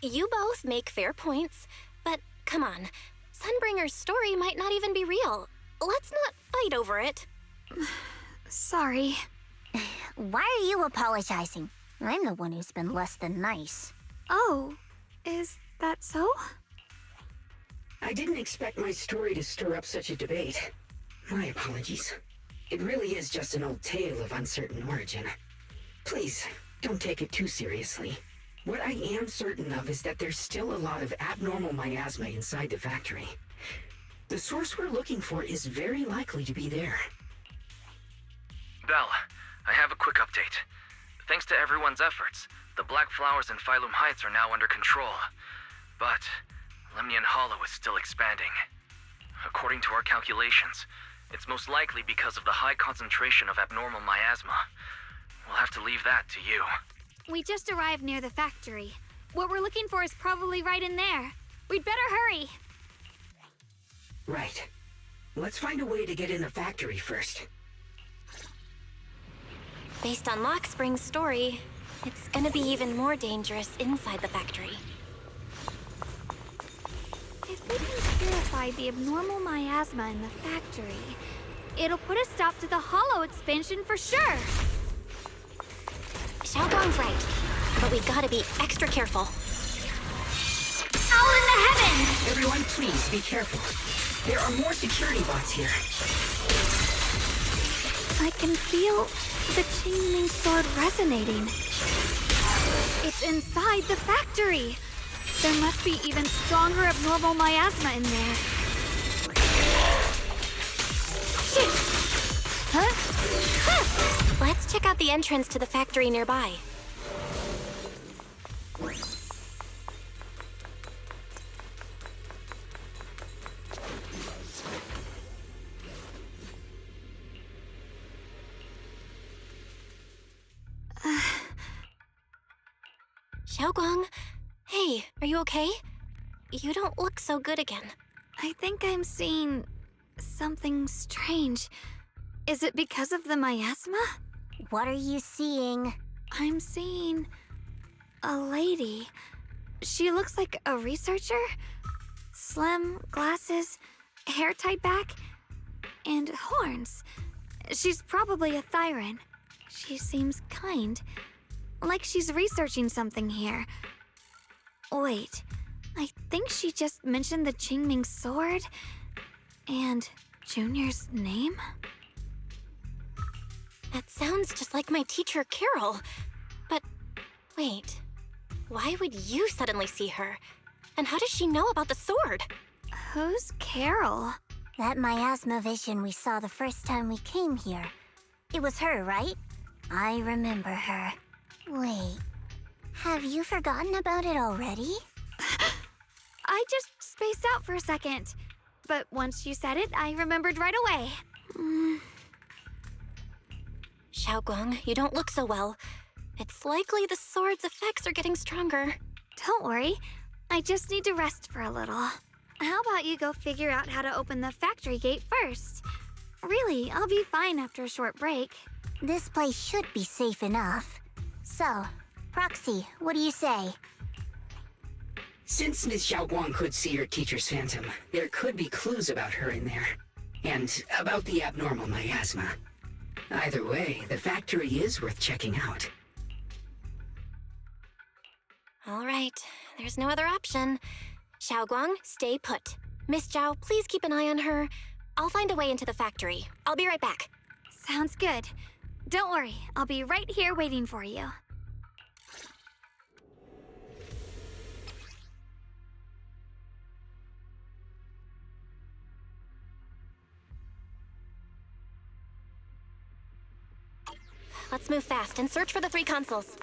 You both make fair points, but come on. Sunbringer's story might not even be real. Let's not fight over it. Sorry. Why are you apologizing? I'm the one who's been less than nice. Oh, is that so? I didn't expect my story to stir up such a debate. My apologies. It really is just an old tale of uncertain origin. Please, don't take it too seriously. What I am certain of is that there's still a lot of abnormal miasma inside the factory. The source we're looking for is very likely to be there. Belle, I have a quick update. Thanks to everyone's efforts, the Black Flowers in Phylum Heights are now under control. But Lemnian Hollow is still expanding. According to our calculations, it's most likely because of the high concentration of abnormal miasma. We'll have to leave that to you. We just arrived near the factory. What we're looking for is probably right in there. We'd better hurry. Right. Let's find a way to get in the factory first. Based on Lock Spring's story, it's gonna be even more dangerous inside the factory. If we can purify the abnormal miasma in the factory, it'll put a stop to the Hollow expansion for sure. Xiaogong's right, but we gotta be extra careful. Owl in the heavens! Everyone, please be careful. There are more security bots here. I can feel the Qingming sword resonating. It's inside the factory. There must be even stronger abnormal miasma in there. Shit! Huh? Huh! Let's check out the entrance to the factory nearby. Xiaogong, hey, are you okay? You don't look so good again. I think I'm seeing something strange. Is it because of the miasma? What are you seeing? I'm seeing a lady. She looks like a researcher. Slim, glasses, hair tied back, and horns. She's probably a Thyran. She seems kind, like she's researching something here. Wait, I think she just mentioned the Qingming sword and Junior's name? That sounds just like my teacher, Carol. But wait, why would you suddenly see her? And how does she know about the sword? Who's Carol? That miasma vision we saw the first time we came here. It was her, right? I remember her. Wait, have you forgotten about it already? I just spaced out for a second. But once you said it, I remembered right away. Xiaogong, you don't look so well. It's likely the sword's effects are getting stronger. Don't worry. I just need to rest for a little. How about you go figure out how to open the factory gate first? Really, I'll be fine after a short break. This place should be safe enough. So, Proxy, what do you say? Since Ms. Xiaoguang could see her teacher's phantom, there could be clues about her in there. And about the abnormal miasma. Either way, the factory is worth checking out. All right, there's no other option. Xiaoguang, stay put. Miss Zhao, please keep an eye on her. I'll find a way into the factory. I'll be right back. Sounds good. Don't worry, I'll be right here waiting for you. Let's move fast and search for the 3 consoles.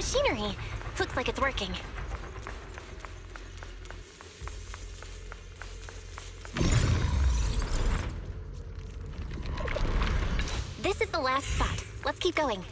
machinery. Looks like it's working. This is the last spot. Let's keep going.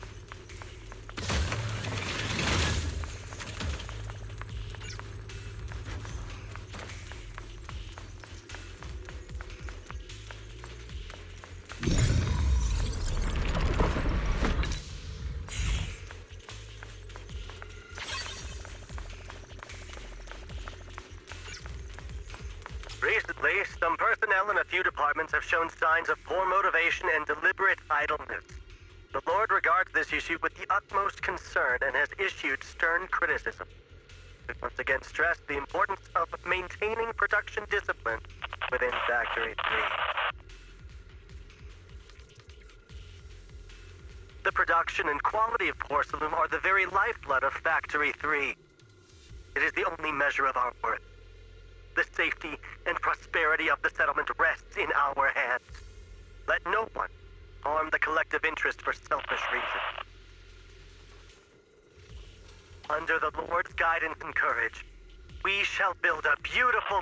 Recently, some personnel in a few departments have shown signs of poor motivation and deliberate idleness. The Lord regards this issue with the utmost concern and has issued stern criticism. We once again stress the importance of maintaining production discipline within Factory 3. The production and quality of porcelain are the very lifeblood of Factory 3. It is the only measure of our worth. The safety and prosperity of the settlement rests in our hands. Let no one harm the collective interest for selfish reasons. Under the Lord's guidance and courage, we shall build a beautiful...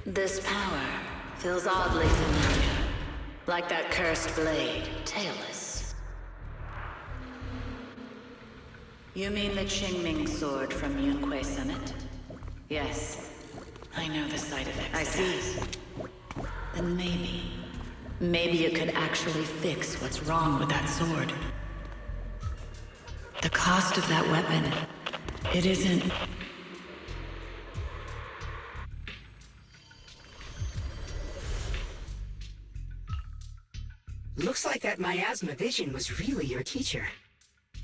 This power feels oddly familiar. Like that cursed blade, tailless. You mean the Qingming sword from Yunque Summit? Yes. I know the side effects. I see. Then maybe it could actually fix what's wrong with that sword. The cost of that weapon, it isn't... Looks like that miasma vision was really your teacher.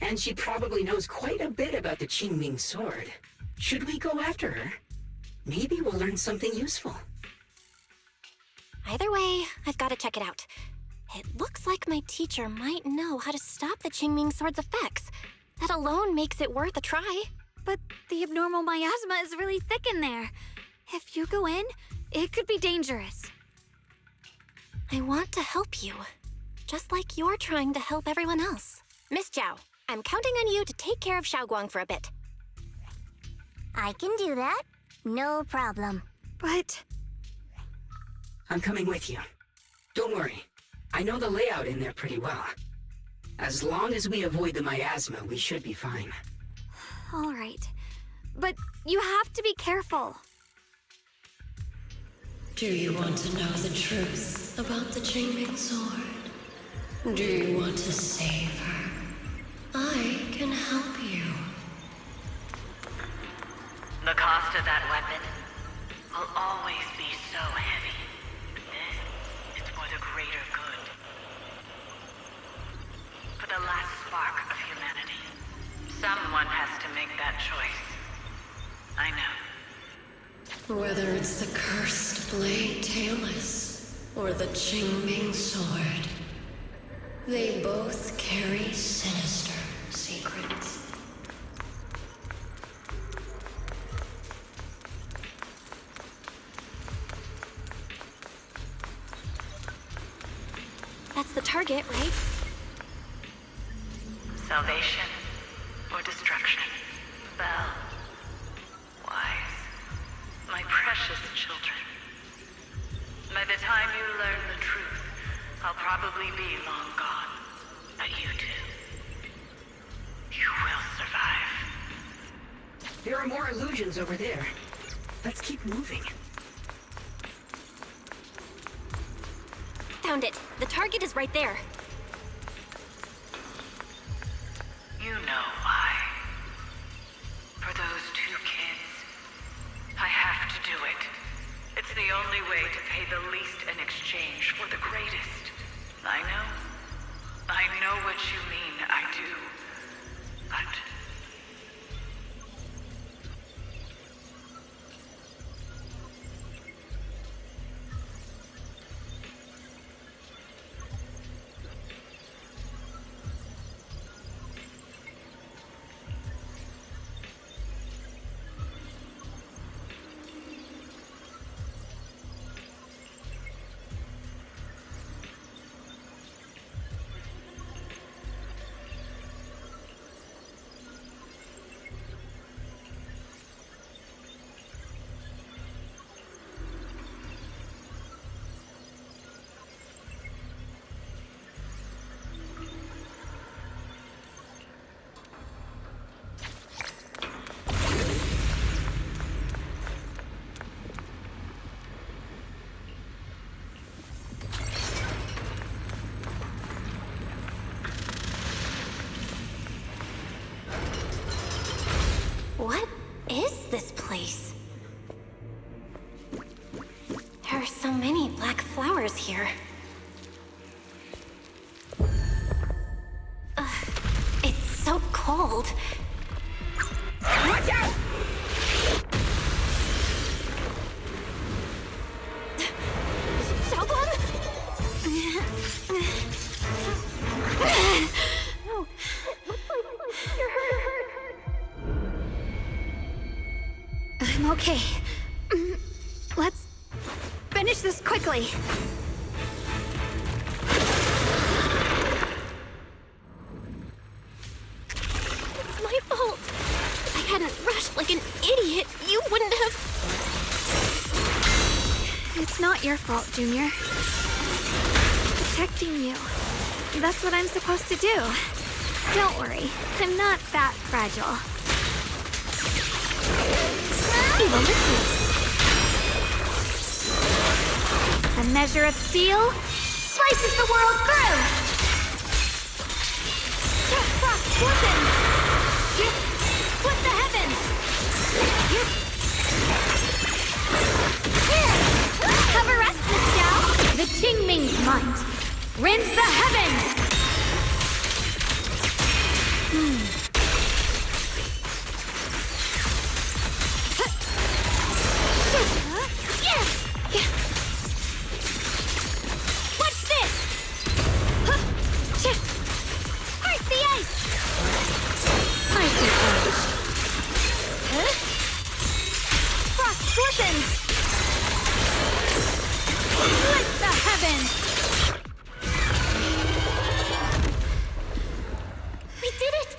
And she probably knows quite a bit about the Qingming sword. Should we go after her? Maybe we'll learn something useful. Either way, I've got to check it out. It looks like my teacher might know how to stop the Qingming sword's effects. That alone makes it worth a try. But the abnormal miasma is really thick in there. If you go in, it could be dangerous. I want to help you, just like you're trying to help everyone else. Miss Zhao, I'm counting on you to take care of Xiaoguang for a bit. I can do that. No problem. But... I'm coming with you. Don't worry. I know the layout in there pretty well. As long as we avoid the miasma, we should be fine. all right. But you have to be careful. Do you want to know the truth about the Qingming sword? Do you want to save her? I can help you. The cost of that weapon will always be so heavy. This is for the greater good. For the last spark of humanity. Someone has to make that choice. I know. Whether it's the cursed blade tailless or the Qingming sword, they both carry sinister secrets. That's the target, right? Salvation or destruction? Belle. Wise. My precious children. By the time you learn the truth, I'll probably be long gone. But you two, you will survive. There are more illusions over there. Let's keep moving. Found it. The target is right there. You know why. For those two kids. I have to do it. It's the only way to pay the least in exchange for the greatest. I know what you mean, I do. But... this place? There are so many black flowers here. It's so cold. Watch out! No. You're hurt. I'm okay. Let's finish this quickly. It's my fault. If I hadn't rushed like an idiot, you wouldn't have... It's not your fault, Junior. Protecting you. That's what I'm supposed to do. Don't worry, I'm not that fragile. A measure of steel slices the world through! Frost forces! Split the heavens! Cover us, Miss Xiao! The Qingming's might rends the heavens! What's this? Heart the ice! Icy edge. Frost forces! Split the heavens! We did it!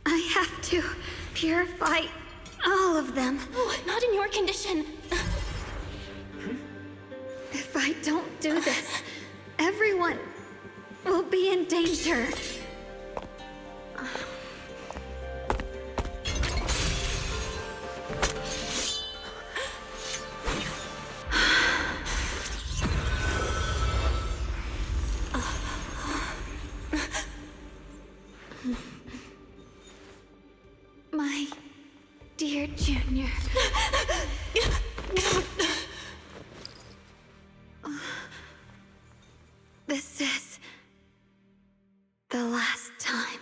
I have to purify all of them. Oh, not in your condition. If I don't do this, everyone will be in danger. My dear Junior. This is the last time.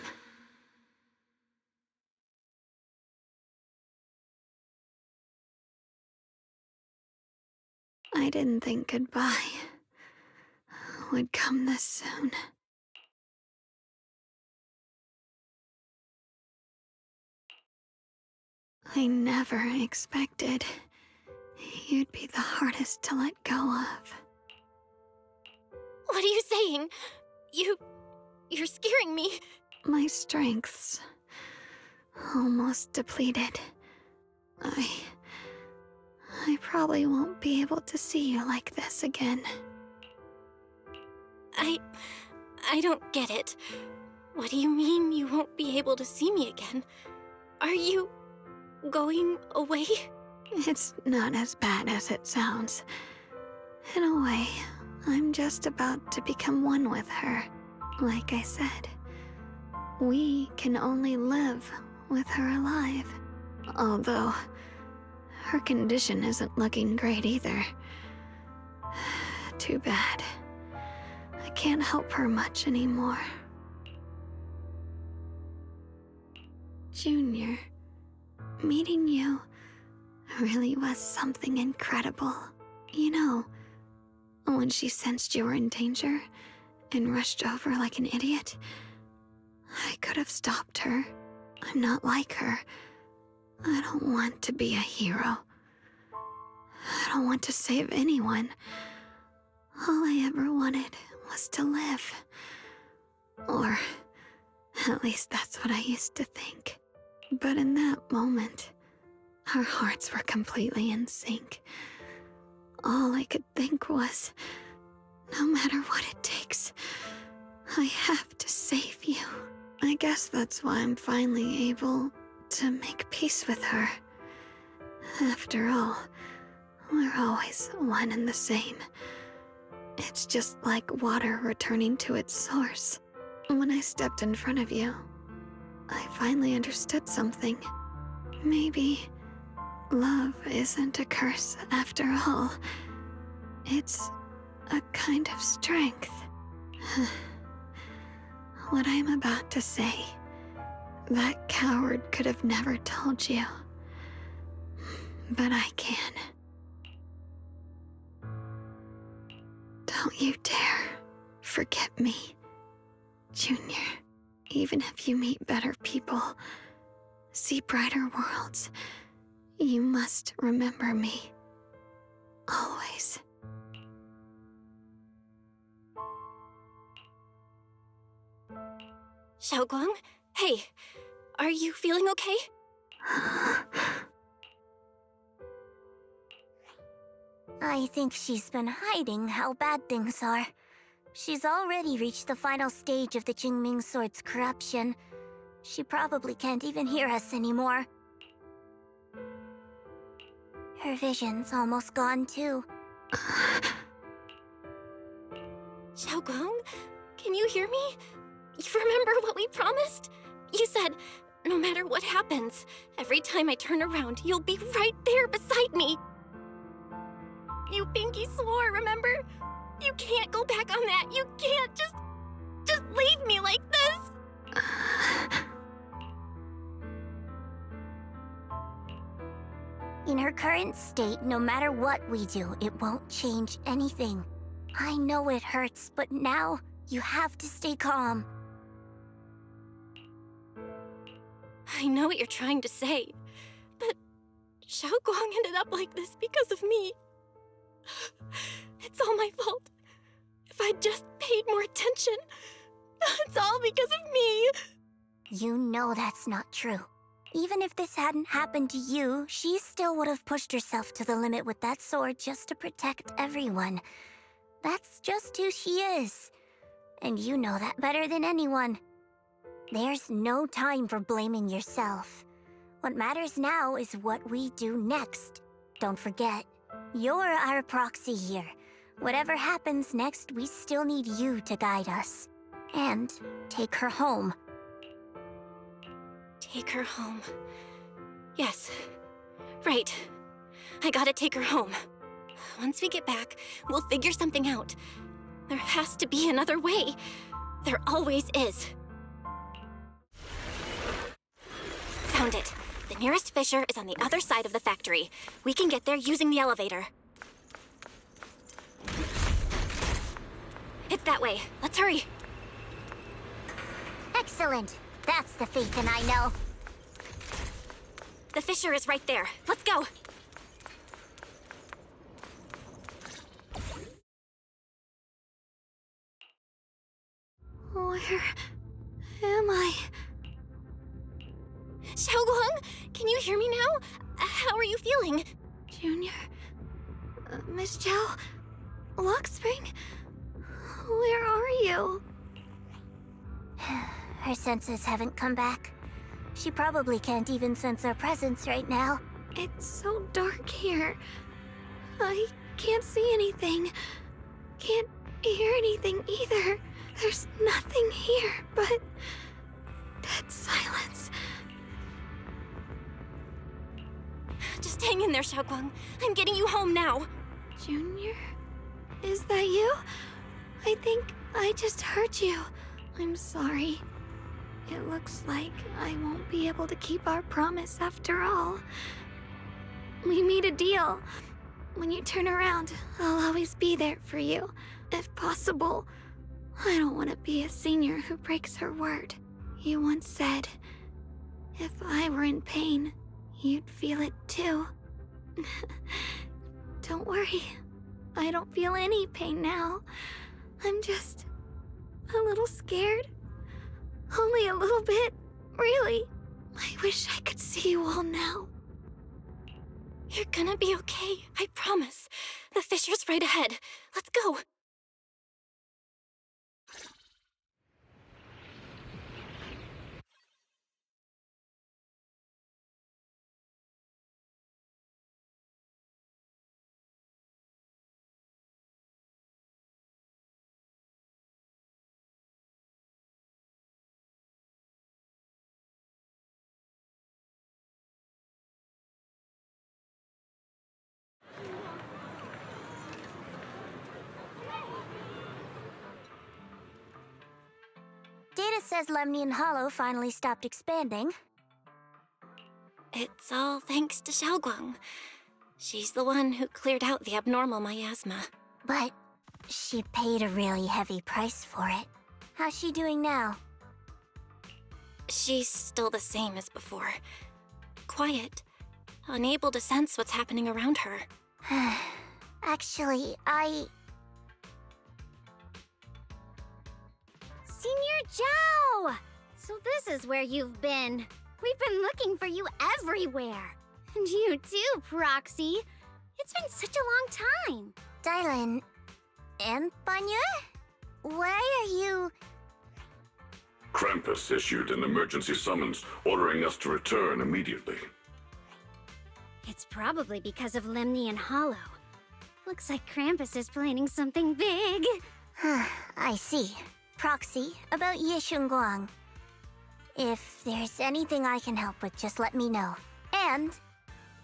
I didn't think goodbye would come this soon. I never expected you'd be the hardest to let go of. What are you saying? You're scaring me. My strength's almost depleted. I probably won't be able to see you like this again. I don't get it. What do you mean you won't be able to see me again? Are you going away? It's not as bad as it sounds. In a way, I'm just about to become one with her. Like I said, we can only live with her alive. Although, her condition isn't looking great either. Too bad. I can't help her much anymore. Junior, meeting you really was something incredible. You know, when she sensed you were in danger and rushed over like an idiot, I could have stopped her. I'm not like her. I don't want to be a hero. I don't want to save anyone. All I ever wanted was to live. Or at least that's what I used to think. But in that moment, our hearts were completely in sync. All I could think was, no matter what it takes, I have to save you. I guess that's why I'm finally able to make peace with her. After all, we're always one and the same. It's just like water returning to its source. When I stepped in front of you, I finally understood something. Maybe love isn't a curse after all. It's a kind of strength. What I'm about to say, that coward could have never told you. But I can. Don't you dare forget me, Junior. Even if you meet better people, see brighter worlds, you must remember me. Always. Xiaoguang? Hey, are you feeling okay? I think she's been hiding how bad things are. She's already reached the final stage of the Qingming Sword's corruption. She probably can't even hear us anymore. Her vision's almost gone too. Xiaoguang, can you hear me? You remember what we promised? You said, no matter what happens, every time I turn around, you'll be right there beside me. You pinky swore, remember? You can't go back on that. You can't just leave me like this. In her current state, no matter what we do, it won't change anything. I know it hurts, but now you have to stay calm. I know what you're trying to say, but Xiaoguang ended up like this because of me. It's all my fault. If I'd just paid more attention, it's all because of me. You know that's not true. Even if this hadn't happened to you, she still would have pushed herself to the limit with that sword just to protect everyone. That's just who she is. And you know that better than anyone. There's no time for blaming yourself. What matters now is what we do next. Don't forget, you're our proxy here. Whatever happens next, we still need you to guide us. And take her home. Take her home. Yes. Right. I gotta take her home. Once we get back, we'll figure something out. There has to be another way. There always is. Found it. The nearest fissure is on the other side of the factory. We can get there using the elevator. It's that way. Let's hurry. Excellent. That's the Phaethon I know. The fissure is right there. Let's go. Where am I? Xiaoguang, can you hear me now? How are you feeling? Junior? Miss Zhao? Lockspring? Where are you? Her senses haven't come back. She probably can't even sense our presence right now. It's so dark here. I can't see anything. Can't hear anything either. There's nothing here but dead silence. Just hang in there, Xiaoguang. I'm getting you home now. Junior? Is that you? I think I just heard you. I'm sorry. It looks like I won't be able to keep our promise after all. We made a deal. When you turn around, I'll always be there for you, if possible. I don't want to be a senior who breaks her word. You once said, if I were in pain, you'd feel it too. Don't worry. I don't feel any pain now. I'm just a little scared. Only a little bit, really. I wish I could see you all now. You're gonna be okay, I promise. The fissure's right ahead. Let's go. Data says Lemnian Hollow finally stopped expanding. It's all thanks to Xiaoguang. She's the one who cleared out the abnormal miasma. But she paid a really heavy price for it. How's she doing now? She's still the same as before. Quiet, unable to sense what's happening around her. Actually, Senior Zhao! So this is where you've been. We've been looking for you everywhere. And you too, Proxy. It's been such a long time. Dylan and Banya? Why are you... Krampus issued an emergency summons ordering us to return immediately. It's probably because of Lemnian Hollow. Looks like Krampus is planning something big. I see. Proxy, about Yeshunguang. If there's anything I can help with, just let me know. And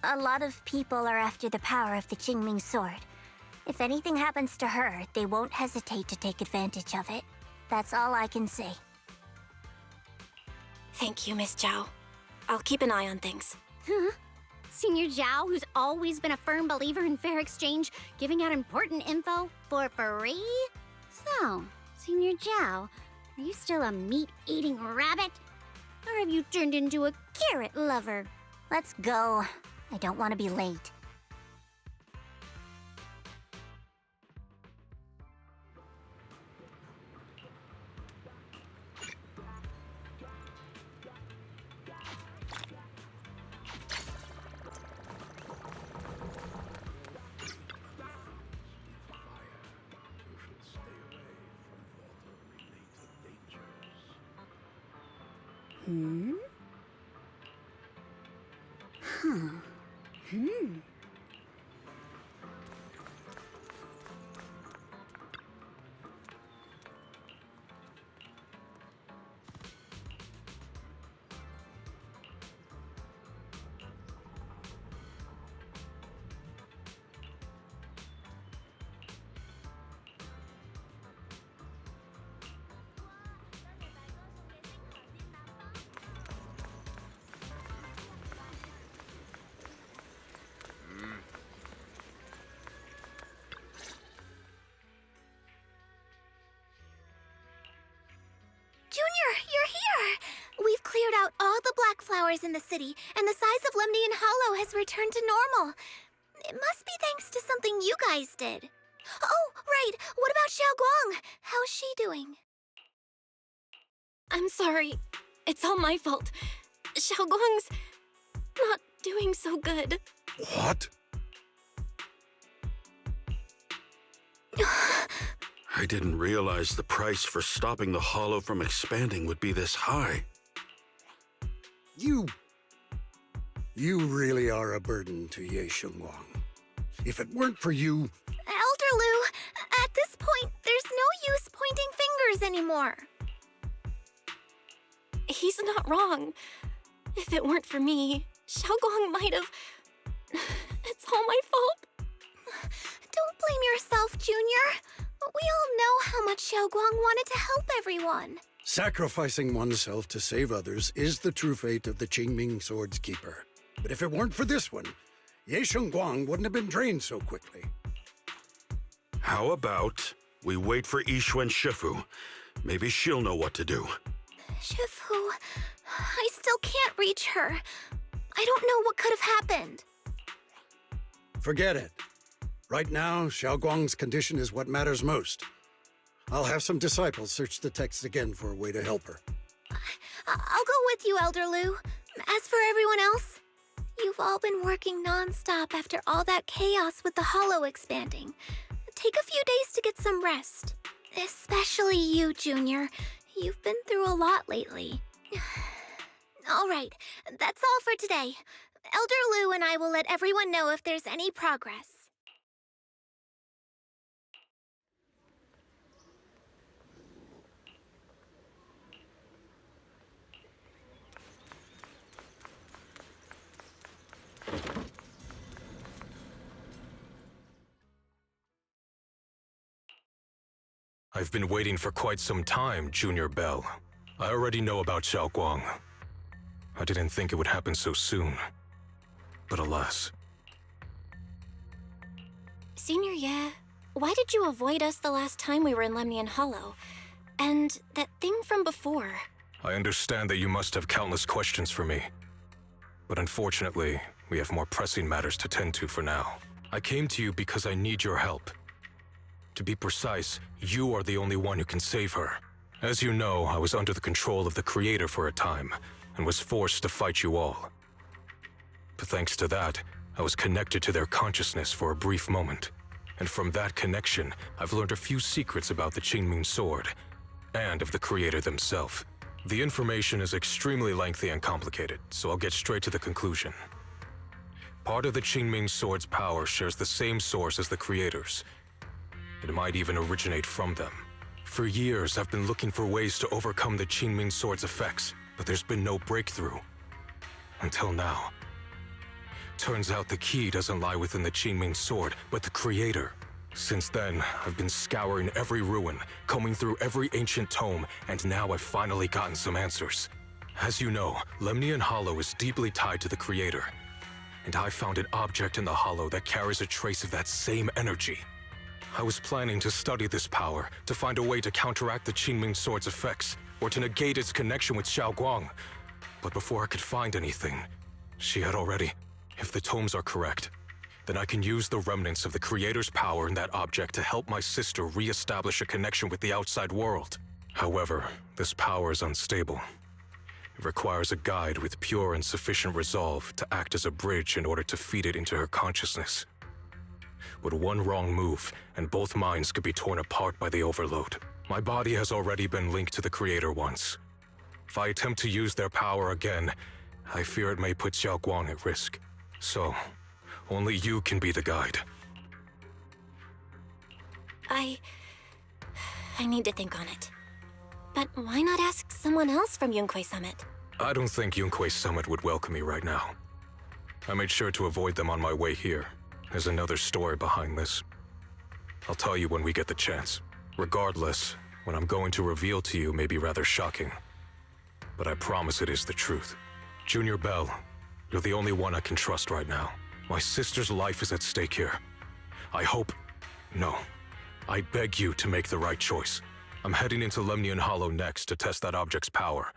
a lot of people are after the power of the Qingming sword. If anything happens to her, they won't hesitate to take advantage of it. That's all I can say. Thank you, Miss Zhao. I'll keep an eye on things. Huh? Senior Zhao, who's always been a firm believer in fair exchange, giving out important info for free? So, Senior Zhao, are you still a meat-eating rabbit? Or have you turned into a carrot lover? Let's go. I don't want to be late. Junior, you're here! We've cleared out all the black flowers in the city, and the size of Lemnian Hollow has returned to normal. It must be thanks to something you guys did. Oh, right! What about Xiaoguang? How's she doing? I'm sorry. It's all my fault. Xiaoguang's not doing so good. What? I didn't realize the price for stopping the Hollow from expanding would be this high. You really are a burden to Ye Shengwang. If it weren't for you... Elder Lu, at this point, there's no use pointing fingers anymore. He's not wrong. If it weren't for me, Xiaoguang might have... It's all my fault. Don't blame yourself, Junior. We all know how much Xiaoguang wanted to help everyone. Sacrificing oneself to save others is the true fate of the Qingming Sword's Keeper. But if it weren't for this one, Ye Shengguang wouldn't have been drained so quickly. How about we wait for Yixuan Shifu? Maybe she'll know what to do. Shifu, I still can't reach her. I don't know what could have happened. Forget it. Right now, Xiaoguang's condition is what matters most. I'll have some disciples search the text again for a way to help her. I'll go with you, Elder Lu. As for everyone else, you've all been working non-stop after all that chaos with the Hollow expanding. Take a few days to get some rest. Especially you, Junior. You've been through a lot lately. All right, that's all for today. Elder Lu and I will let everyone know if there's any progress. I've been waiting for quite some time, Junior Bell. I already know about Xiaoguang. I didn't think it would happen so soon. But alas. Senior Ye, why did you avoid us the last time we were in Lemnian Hollow? And that thing from before? I understand that you must have countless questions for me. But unfortunately, we have more pressing matters to tend to for now. I came to you because I need your help. To be precise, you are the only one who can save her. As you know, I was under the control of the Creator for a time, and was forced to fight you all. But thanks to that, I was connected to their consciousness for a brief moment. And from that connection, I've learned a few secrets about the Qingming Sword, and of the Creator themselves. The information is extremely lengthy and complicated, so I'll get straight to the conclusion. Part of the Qingming Sword's power shares the same source as the Creator's. It might even originate from them. For years, I've been looking for ways to overcome the Qingming Sword's effects, but there's been no breakthrough. Until now. Turns out the key doesn't lie within the Qingming Sword, but the Creator. Since then, I've been scouring every ruin, combing through every ancient tome, and now I've finally gotten some answers. As you know, Lemnian Hollow is deeply tied to the Creator. And I found an object in the Hollow that carries a trace of that same energy. I was planning to study this power, to find a way to counteract the Qingming Sword's effects, or to negate its connection with Xiaoguang. But before I could find anything, she had already... If the tomes are correct, then I can use the remnants of the Creator's power in that object to help my sister re-establish a connection with the outside world. However, this power is unstable. It requires a guide with pure and sufficient resolve to act as a bridge in order to feed it into her consciousness. But one wrong move, and both minds could be torn apart by the overload. My body has already been linked to the Creator once. If I attempt to use their power again, I fear it may put Xiaoguang at risk. So, only you can be the guide. I need to think on it. But why not ask someone else from Yunque Summit? I don't think Yunque Summit would welcome me right now. I made sure to avoid them on my way here. There's another story behind this. I'll tell you when we get the chance. Regardless, what I'm going to reveal to you may be rather shocking. But I promise it is the truth. Junior Bell, you're the only one I can trust right now. My sister's life is at stake here. I hope... No. I beg you to make the right choice. I'm heading into Lemnian Hollow next to test that object's power.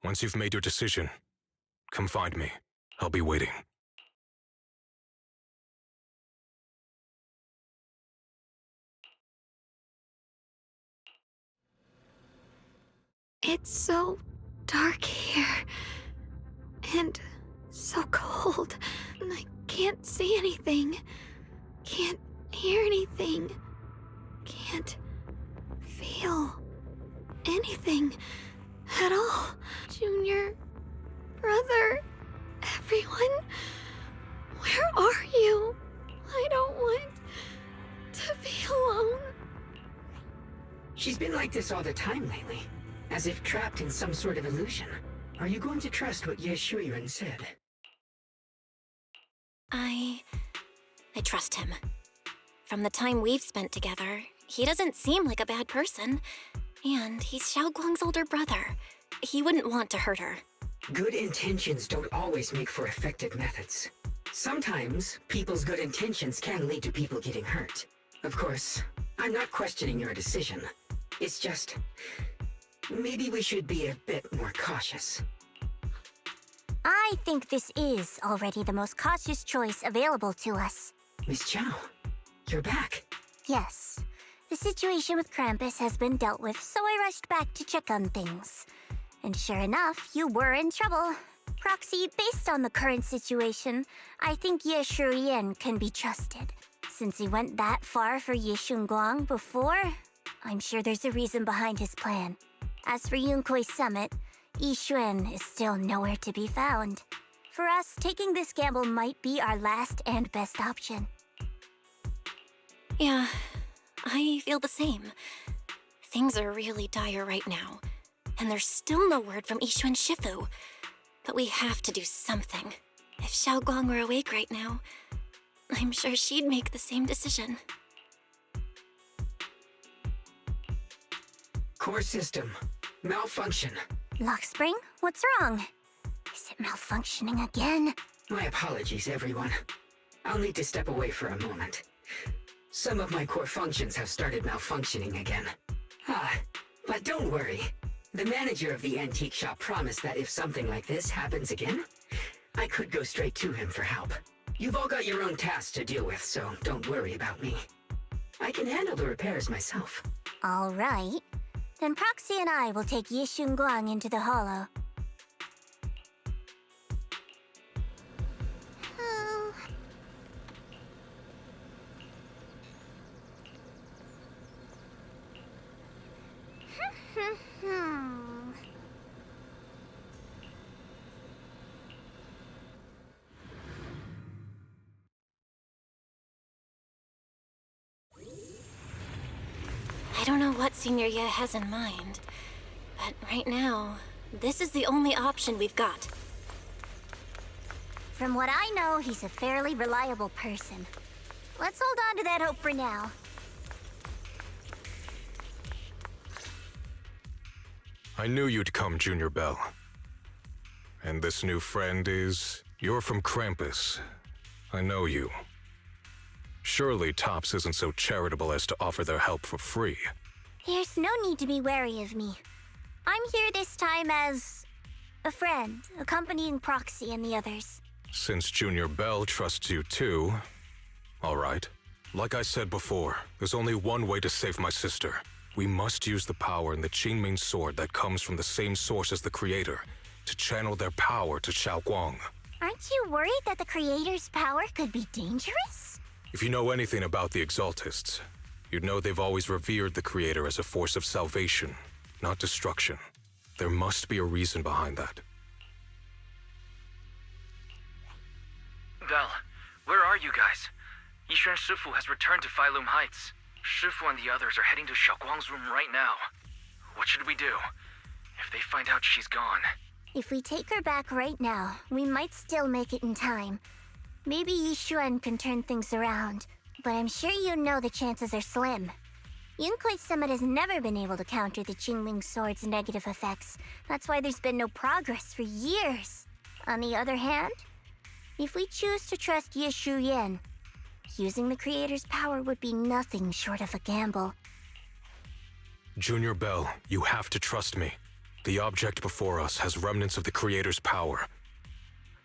Once you've made your decision, come find me. I'll be waiting. It's so dark here. And so cold. I can't see anything. Can't hear anything. Can't feel anything at all. Junior, brother, everyone, where are you? I don't want to be alone. She's been like this all the time lately, as if trapped in some sort of illusion. Are you going to trust what Ye Shuyan said? I trust him. From the time we've spent together, he doesn't seem like a bad person. And he's Xiaoguang's older brother. He wouldn't want to hurt her. Good intentions don't always make for effective methods. Sometimes, people's good intentions can lead to people getting hurt. Of course, I'm not questioning your decision. It's just... maybe we should be a bit more cautious. I think this is already the most cautious choice available to us. Miss Chow, you're back. Yes. The situation with Krampus has been dealt with, so I rushed back to check on things. And sure enough, you were in trouble. Proxy, based on the current situation, I think Ye Shuyan can be trusted. Since he went that far for Ye Shunguang before, I'm sure there's a reason behind his plan. As for Yunque Summit, Yixuan is still nowhere to be found. For us, taking this gamble might be our last and best option. Yeah, I feel the same. Things are really dire right now, and there's still no word from Yixuan Shifu. But we have to do something. If Xiaoguang were awake right now, I'm sure she'd make the same decision. Core system. Malfunction. Lock spring? What's wrong? Is it malfunctioning again? My apologies, everyone. I'll need to step away for a moment. Some of my core functions have started malfunctioning again. But don't worry. The manager of the antique shop promised that if something like this happens again, I could go straight to him for help. You've all got your own tasks to deal with, so don't worry about me. I can handle the repairs myself. All right. Then Proxy and I will take Yishun Guang into the hollow. I don't know what Senior Ye has in mind, but right now, this is the only option we've got. From what I know, he's a fairly reliable person. Let's hold on to that hope for now. I knew you'd come, Junior Bell. And this new friend is... You're from Krampus. I know you. Surely Tops isn't so charitable as to offer their help for free. There's no need to be wary of me. I'm here this time as... a friend, accompanying Proxy and the others. Since Junior Bell trusts you too... All right. Like I said before, there's only one way to save my sister. We must use the power in the Qingming sword that comes from the same source as the Creator to channel their power to Xiaoguang. Aren't you worried that the Creator's power could be dangerous? If you know anything about the Exaltists, you'd know they've always revered the Creator as a force of salvation, not destruction. There must be a reason behind that. Bell, where are you guys? Yishuan Shifu has returned to Failum Heights. Shifu and the others are heading to Xiaoguang's room right now. What should we do? If they find out she's gone... If we take her back right now, we might still make it in time. Maybe Yishuan can turn things around, but I'm sure you know the chances are slim. Yunkai Summit has never been able to counter the Qingming Sword's negative effects. That's why there's been no progress for years. On the other hand, if we choose to trust Yishu Yen, using the Creator's power would be nothing short of a gamble. Junior Bell, you have to trust me. The object before us has remnants of the Creator's power.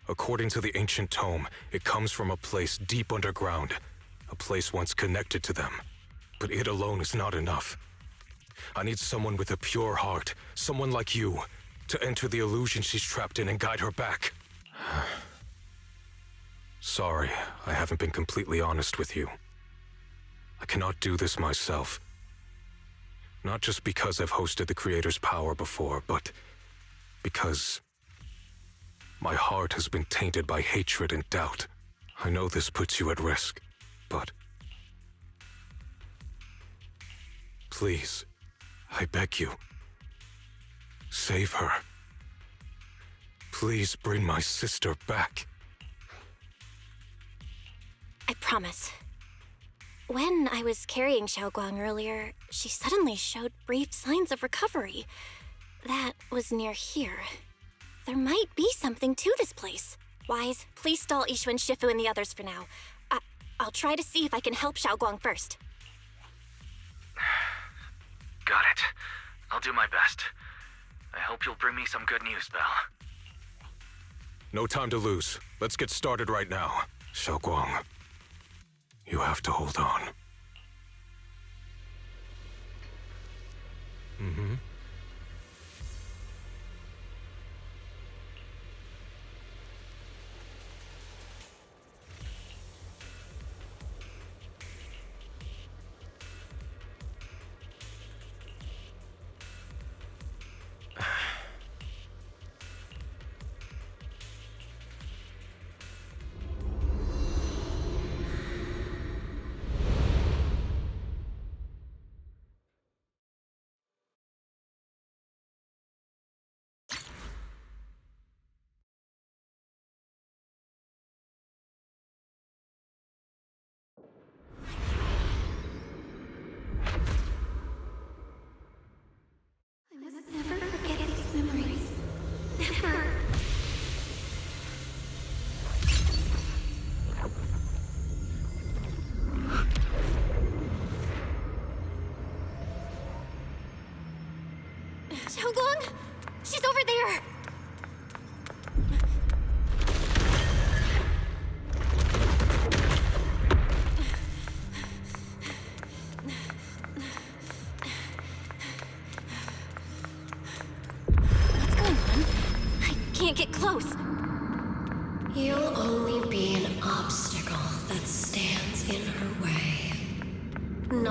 According to the ancient tome, it comes from a place deep underground, a place once connected to them. But it alone is not enough. I need someone with a pure heart, someone like you, to enter the illusion she's trapped in and guide her back. Sorry, I haven't been completely honest with you. I cannot do this myself. Not just because I've hosted the Creator's power before, but because my heart has been tainted by hatred and doubt. I know this puts you at risk, but please, I beg you, save her. Please bring my sister back. I promise. When I was carrying Xiaoguang earlier, she suddenly showed brief signs of recovery. That was near here. There might be something to this place. Wise, please stall Yishuan Shifu and the others for now. I'll try to see if I can help Xiaoguang first. Got it. I'll do my best. I hope you'll bring me some good news, Bell. No time to lose. Let's get started right now. Xiaoguang, you have to hold on. Mm-hmm.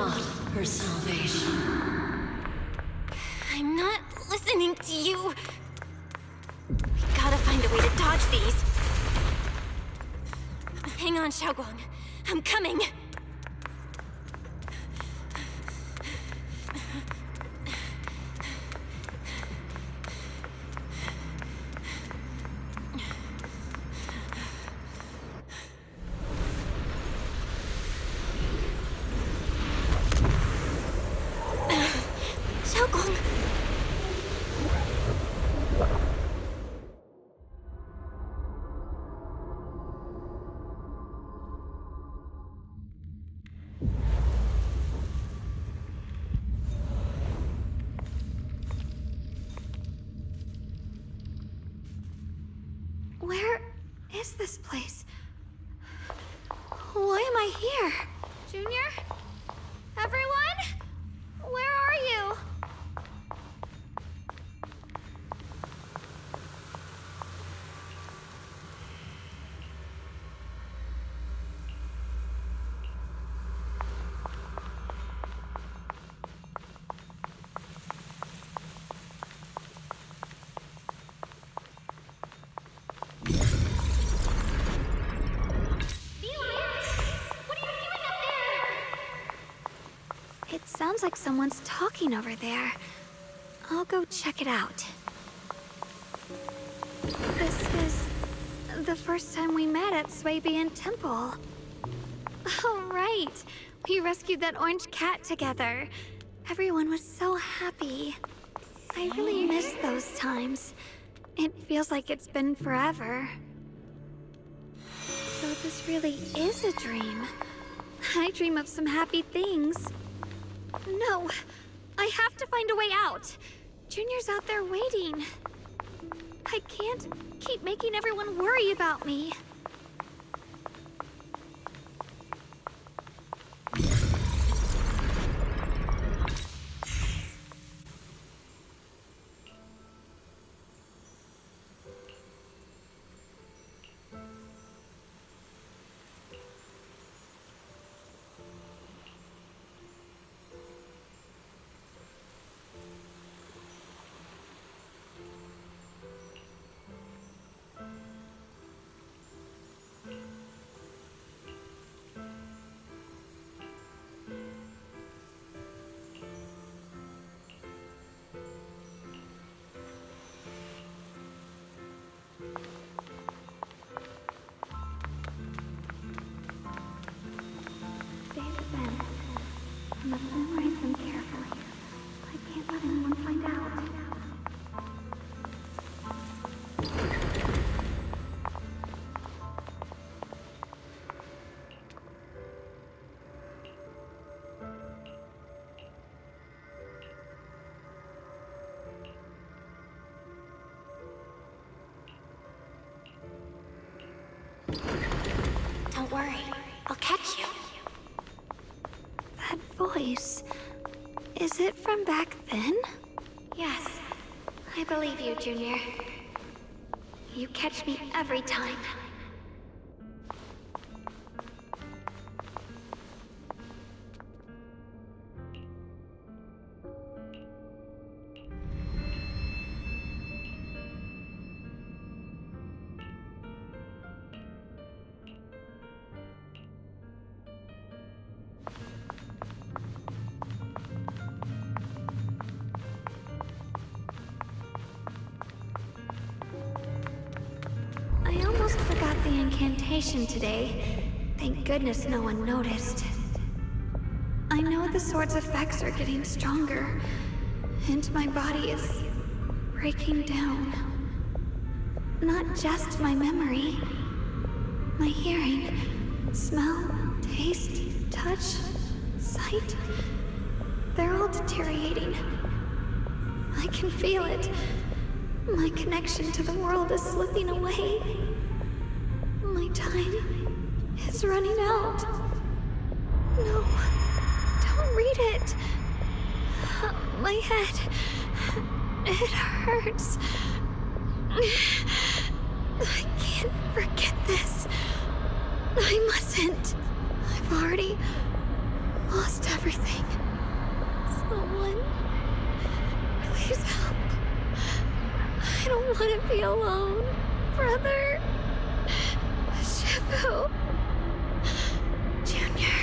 not her salvation. I'm not listening to you. We gotta find a way to dodge these. Hang on, Xiaoguang. I'm coming. Xiaoguang. Where is this place? Why am I here? Junior? Everyone? Where are you? It sounds like someone's talking over there. I'll go check it out. This is the first time we met at Swabian Temple. Oh, right. We rescued that orange cat together. Everyone was so happy. I really miss those times. It feels like it's been forever. So this really is a dream. I dream of some happy things. No, I have to find a way out. Junior's out there waiting. I can't keep making everyone worry about me. I must memorize them carefully. I can't let anyone find out. Don't worry, I'll catch you. That voice... is it from back then? Yes, I believe you, Junior. You catch me every time. I almost forgot the incantation today. Thank goodness no one noticed. I know the sword's effects are getting stronger, and my body is breaking down. Not just my memory, my hearing, smell, taste, touch, sight. They're all deteriorating. I can feel it. My connection to the world is slipping away. My time is running out. No, don't read it. My head, it hurts. I can't forget this. I mustn't. I've already lost everything. Someone, please help. I don't want to be alone. Brother. Shifu. Junior.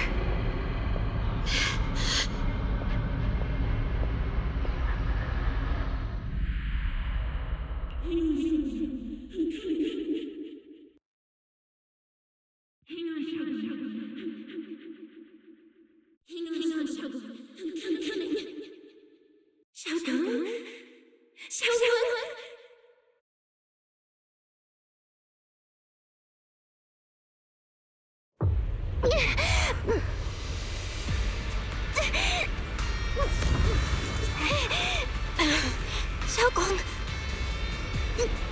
Xiaogong!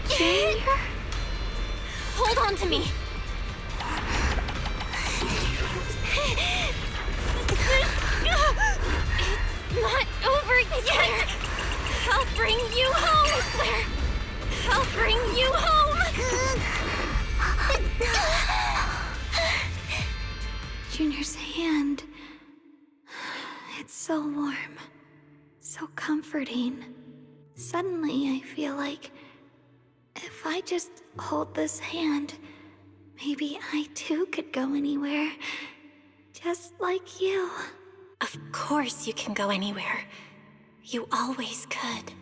Junior? Hold on to me! It's not over yet! I'll bring you home! I swear! I'll bring you home! Junior's hand. It's so warm. So comforting. Suddenly, I feel like if I just hold this hand, maybe I too could go anywhere. Just like you. Of course you can go anywhere. You always could.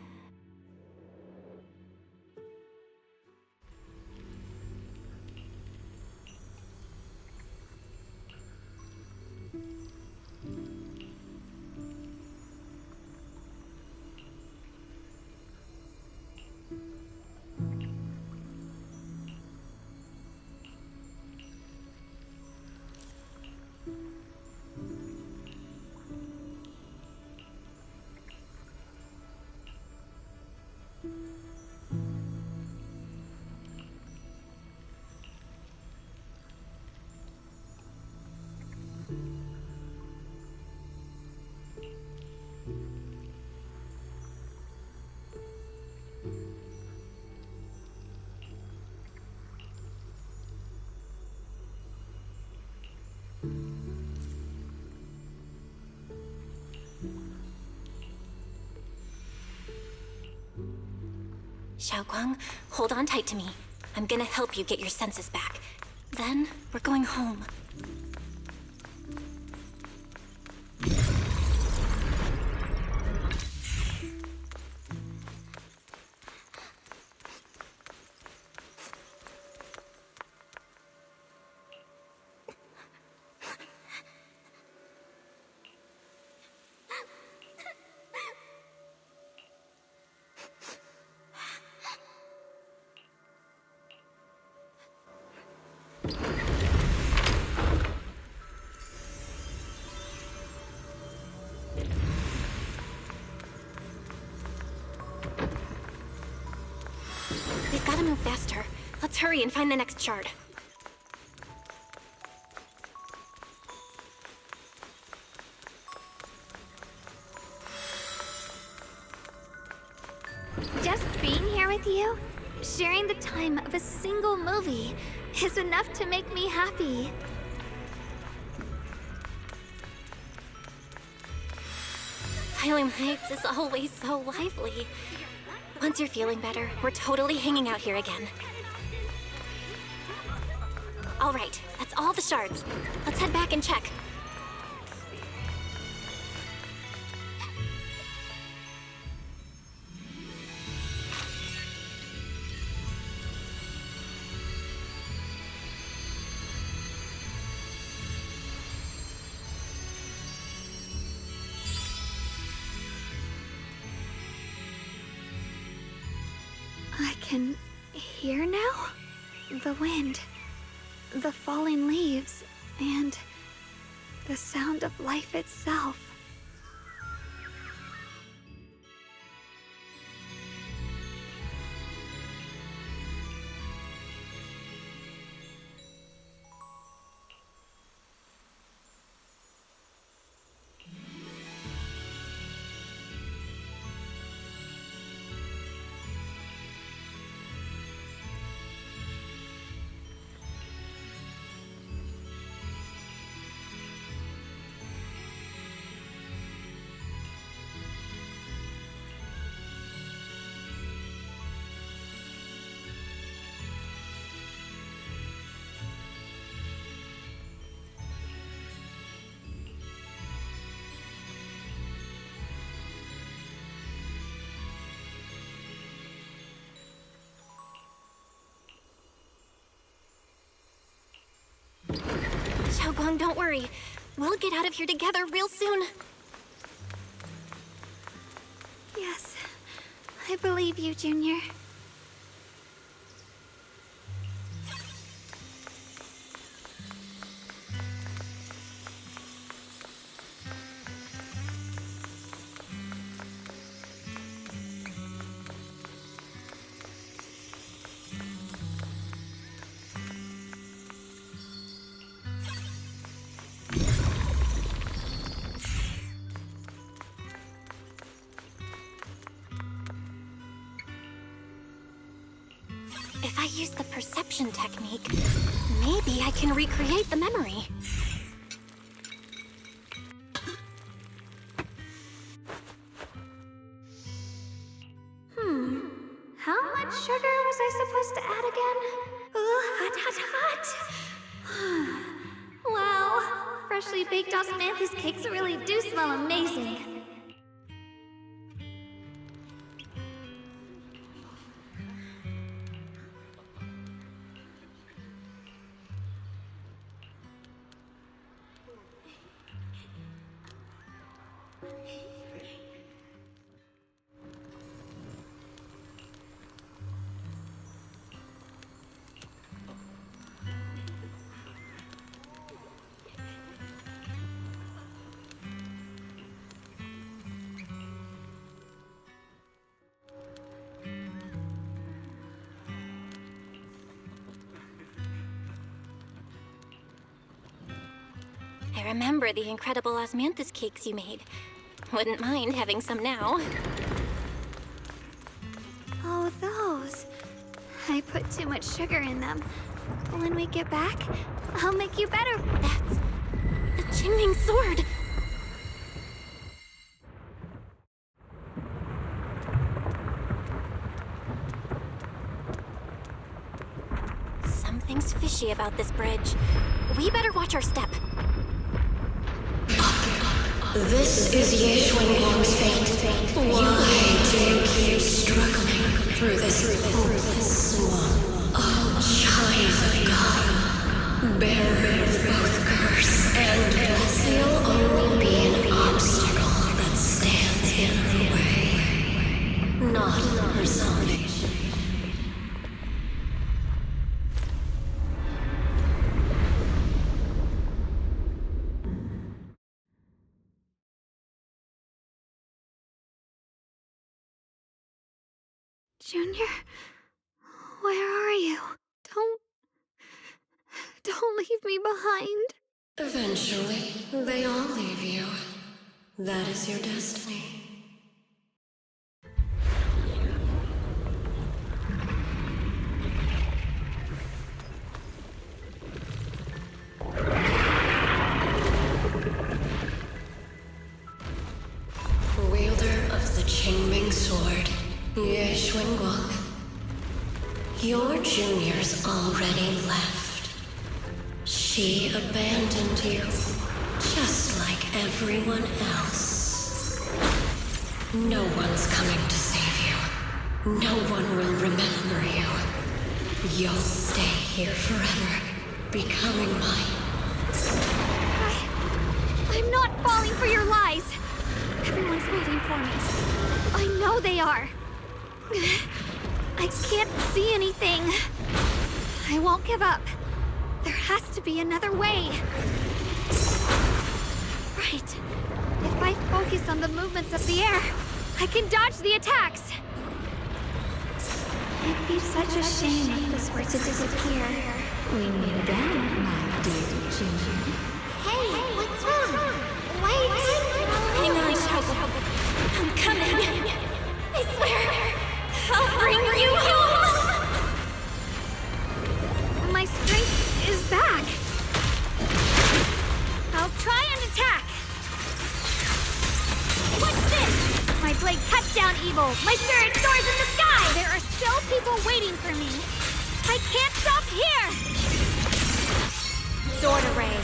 Xiaoguang, hold on tight to me. I'm gonna help you get your senses back. Then, we're going home. We've gotta move faster. Let's hurry and find the next shard. Just being here with you, sharing the time of a single movie, is enough to make me happy. Phylum Heights is always so lively. Once you're feeling better, we're totally hanging out here again. All right, that's all the shards. Let's head back and check. I can hear now? The wind, the falling leaves, and the sound of life itself. Xiaoguang, don't worry. We'll get out of here together real soon. Yes, I believe you, Junior. If I use the perception technique, maybe I can recreate the memory. How much sugar was I supposed to add again? Ooh, hot, hot, hot! Wow, freshly baked osmanthus cakes really do smell amazing. I remember the incredible osmanthus cakes you made. Wouldn't mind having some now. Oh, those. I put too much sugar in them. When we get back, I'll make you better. That's the Qingming sword. Something's fishy about this bridge. We better watch our step. This is Yeshuan's fate. Why do you keep struggling through this hopeless swamp? Oh, child of God, bearer of both curse and blessing, you'll only be an obstacle that stands in her way, not her salvation. Junior, where are you? Don't leave me behind. Eventually, they all leave you. That is your destiny. Wielder of the Qingming sword, Yeshuan. Your junior's already left. She abandoned you, just like everyone else. No one's coming to save you. No one will remember you. You'll stay here forever, becoming mine. I'm not falling for your lies. Everyone's waiting for me. I know they are. I can't see anything. I won't give up. There has to be another way. Right. If I focus on the movements of the air, I can dodge the attacks. It'd be such a shame if this were to disappear. We meet again, my dear Junior. Hey, what's wrong? Wait! Hang on, Xiaoguang. I'm coming. I swear, I'll bring you home. My strength is back. I'll try and attack. What's this? My blade cuts down evil. My spirit soars in the sky. There are still people waiting for me. I can't stop here. Sword array.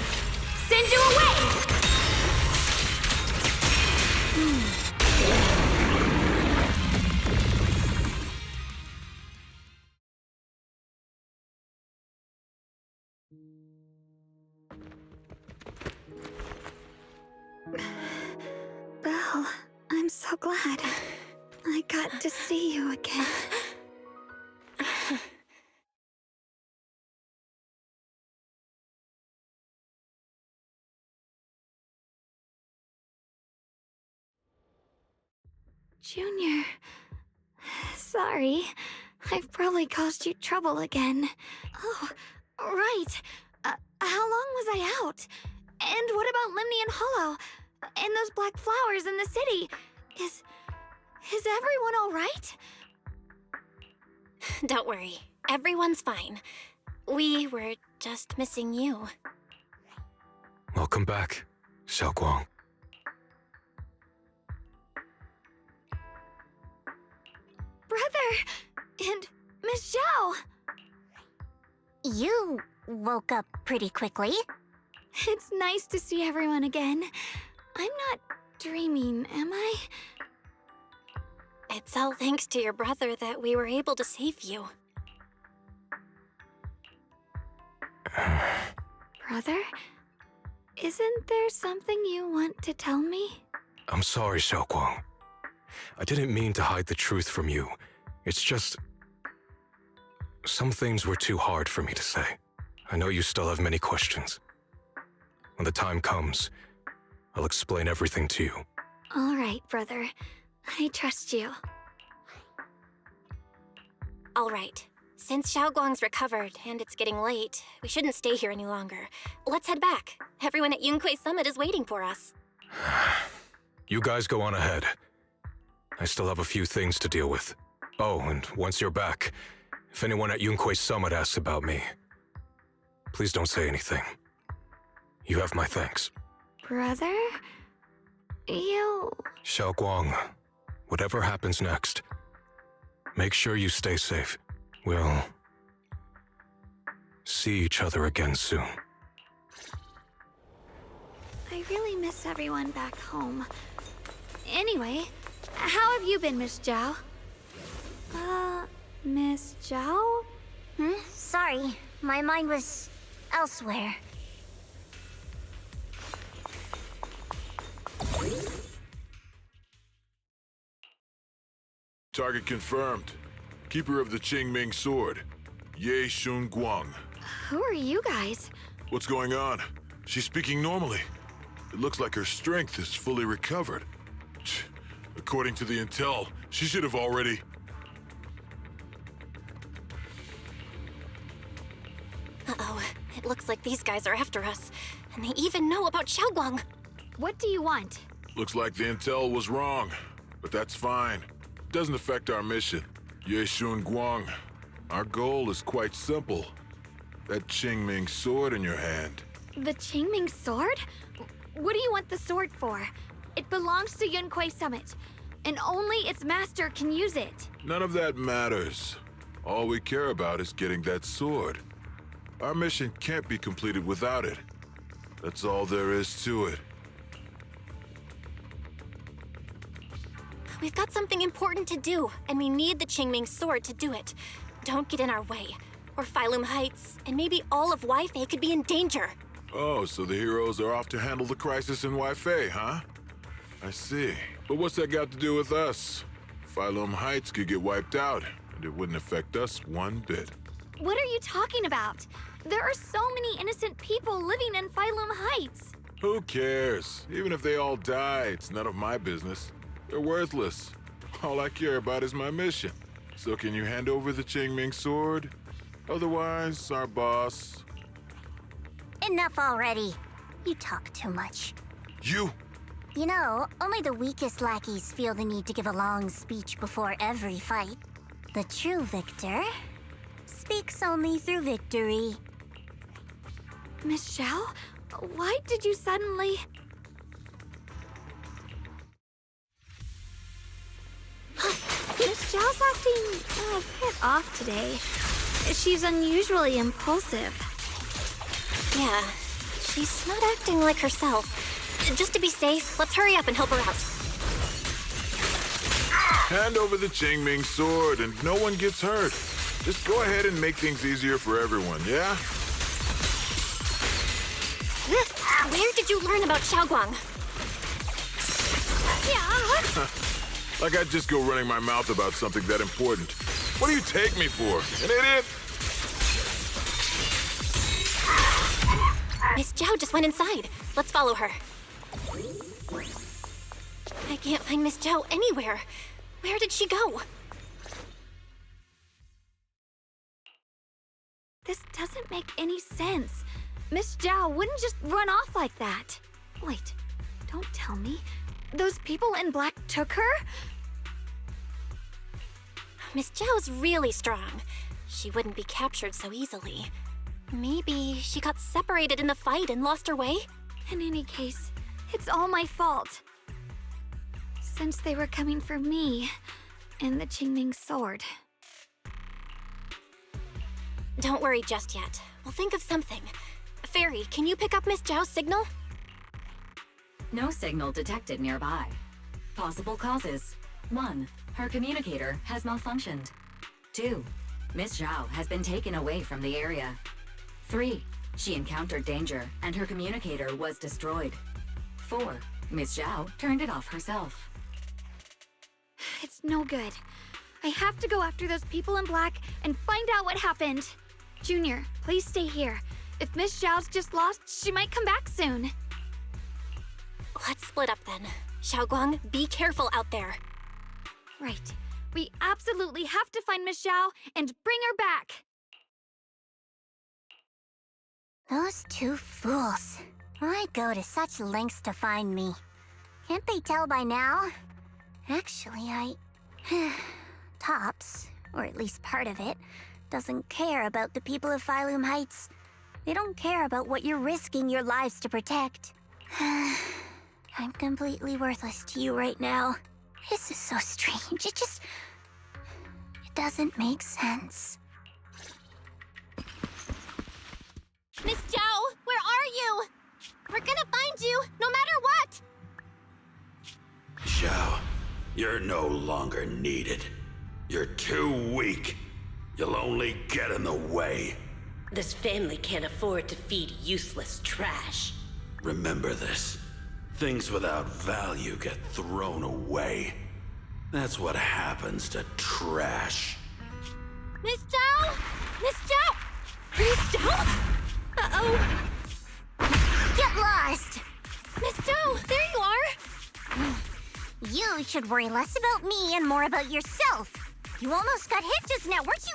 Send you away. I'm so glad. I got to see you again. Junior, sorry. I've probably caused you trouble again. Oh, right. How long was I out? And what about Limnian Hollow? And those black flowers in the city? Is everyone all right? Don't worry. Everyone's fine. We were just missing you. Welcome back, Xiaoguang. Brother! And Miss Zhao! You woke up pretty quickly. It's nice to see everyone again. I'm not dreaming, am I? It's all thanks to your brother that we were able to save you. Brother? Isn't there something you want to tell me? I'm sorry, Xiaoguang. I didn't mean to hide the truth from you. It's just... some things were too hard for me to say. I know you still have many questions. When the time comes, I'll explain everything to you. All right, brother. I trust you. All right. Since Xiaoguang's recovered and it's getting late, we shouldn't stay here any longer. Let's head back. Everyone at Yunquei Summit is waiting for us. You guys go on ahead. I still have a few things to deal with. Oh, and once you're back, if anyone at Yunquei Summit asks about me, please don't say anything. You have my thanks. Brother? You... Xiaoguang, whatever happens next, make sure you stay safe. We'll see each other again soon. I really miss everyone back home. Anyway, how have you been, Miss Zhao? Miss Zhao? Sorry, my mind was elsewhere. Target confirmed. Keeper of the Qingming Sword, Ye Shun Guang. Who are you guys? What's going on? She's speaking normally. It looks like her strength is fully recovered. According to the intel, she should have already... Uh-oh. It looks like these guys are after us. And they even know about Xiaoguang. What do you want? Looks like the intel was wrong, but that's fine. It doesn't affect our mission. Ye Shun Guang, our goal is quite simple. That Qingming sword in your hand. The Qingming sword? What do you want the sword for? It belongs to Yunquei Summit, and only its master can use it. None of that matters. All we care about is getting that sword. Our mission can't be completed without it. That's all there is to it. We've got something important to do, and we need the Qingming sword to do it. Don't get in our way, or Phylum Heights, and maybe all of Weifei could be in danger. Oh, so the heroes are off to handle the crisis in Weifei, huh? I see. But what's that got to do with us? Phylum Heights could get wiped out, and it wouldn't affect us one bit. What are you talking about? There are so many innocent people living in Phylum Heights. Who cares? Even if they all die, it's none of my business. They're worthless. All I care about is my mission. So can you hand over the Qingming sword? Otherwise, our boss... Enough already. You talk too much. You? You know, only the weakest lackeys feel the need to give a long speech before every fight. The true victor speaks only through victory. Miss Zhao, why did you suddenly... Miss Zhao's acting a bit off today. She's unusually impulsive. Yeah, she's not acting like herself. Just to be safe, let's hurry up and help her out. Hand over the Qingming sword and no one gets hurt. Just go ahead and make things easier for everyone, yeah? Where did you learn about Xiaoguang? Yeah. Like I'd just go running my mouth about something that important. What do you take me for? An idiot? Miss Zhao just went inside. Let's follow her. I can't find Miss Zhao anywhere. Where did she go? This doesn't make any sense. Miss Zhao wouldn't just run off like that. Wait, don't tell me. Those people in black took her? Miss Zhao's really strong. She wouldn't be captured so easily. Maybe she got separated in the fight and lost her way? In any case, it's all my fault. Since they were coming for me and the Qingming sword. Don't worry just yet. We'll think of something. Fairy, can you pick up Miss Zhao's signal? No signal detected nearby. Possible causes. 1. Her communicator has malfunctioned. 2. Miss Zhao has been taken away from the area. 3. She encountered danger and her communicator was destroyed. 4. Miss Zhao turned it off herself. It's no good. I have to go after those people in black and find out what happened. Junior, please stay here. If Miss Zhao's just lost, she might come back soon. Let's split up then. Xiaoguang, be careful out there. Right. We absolutely have to find Miss Zhao and bring her back. Those two fools. Why go to such lengths to find me? Can't they tell by now? Actually, Tops, or at least part of it, doesn't care about the people of Phylum Heights. They don't care about what you're risking your lives to protect. I'm completely worthless to you right now. This is so strange. It doesn't make sense. Miss Zhao, where are you? We're gonna find you, no matter what! Zhao, you're no longer needed. You're too weak. You'll only get in the way. This family can't afford to feed useless trash. Remember this. Things without value get thrown away. That's what happens to trash. Miss Zhao! Miss Zhao! Miss Zhao? Uh-oh. Get lost! Miss Zhao, there you are! You should worry less about me and more about yourself. You almost got hit just now, weren't you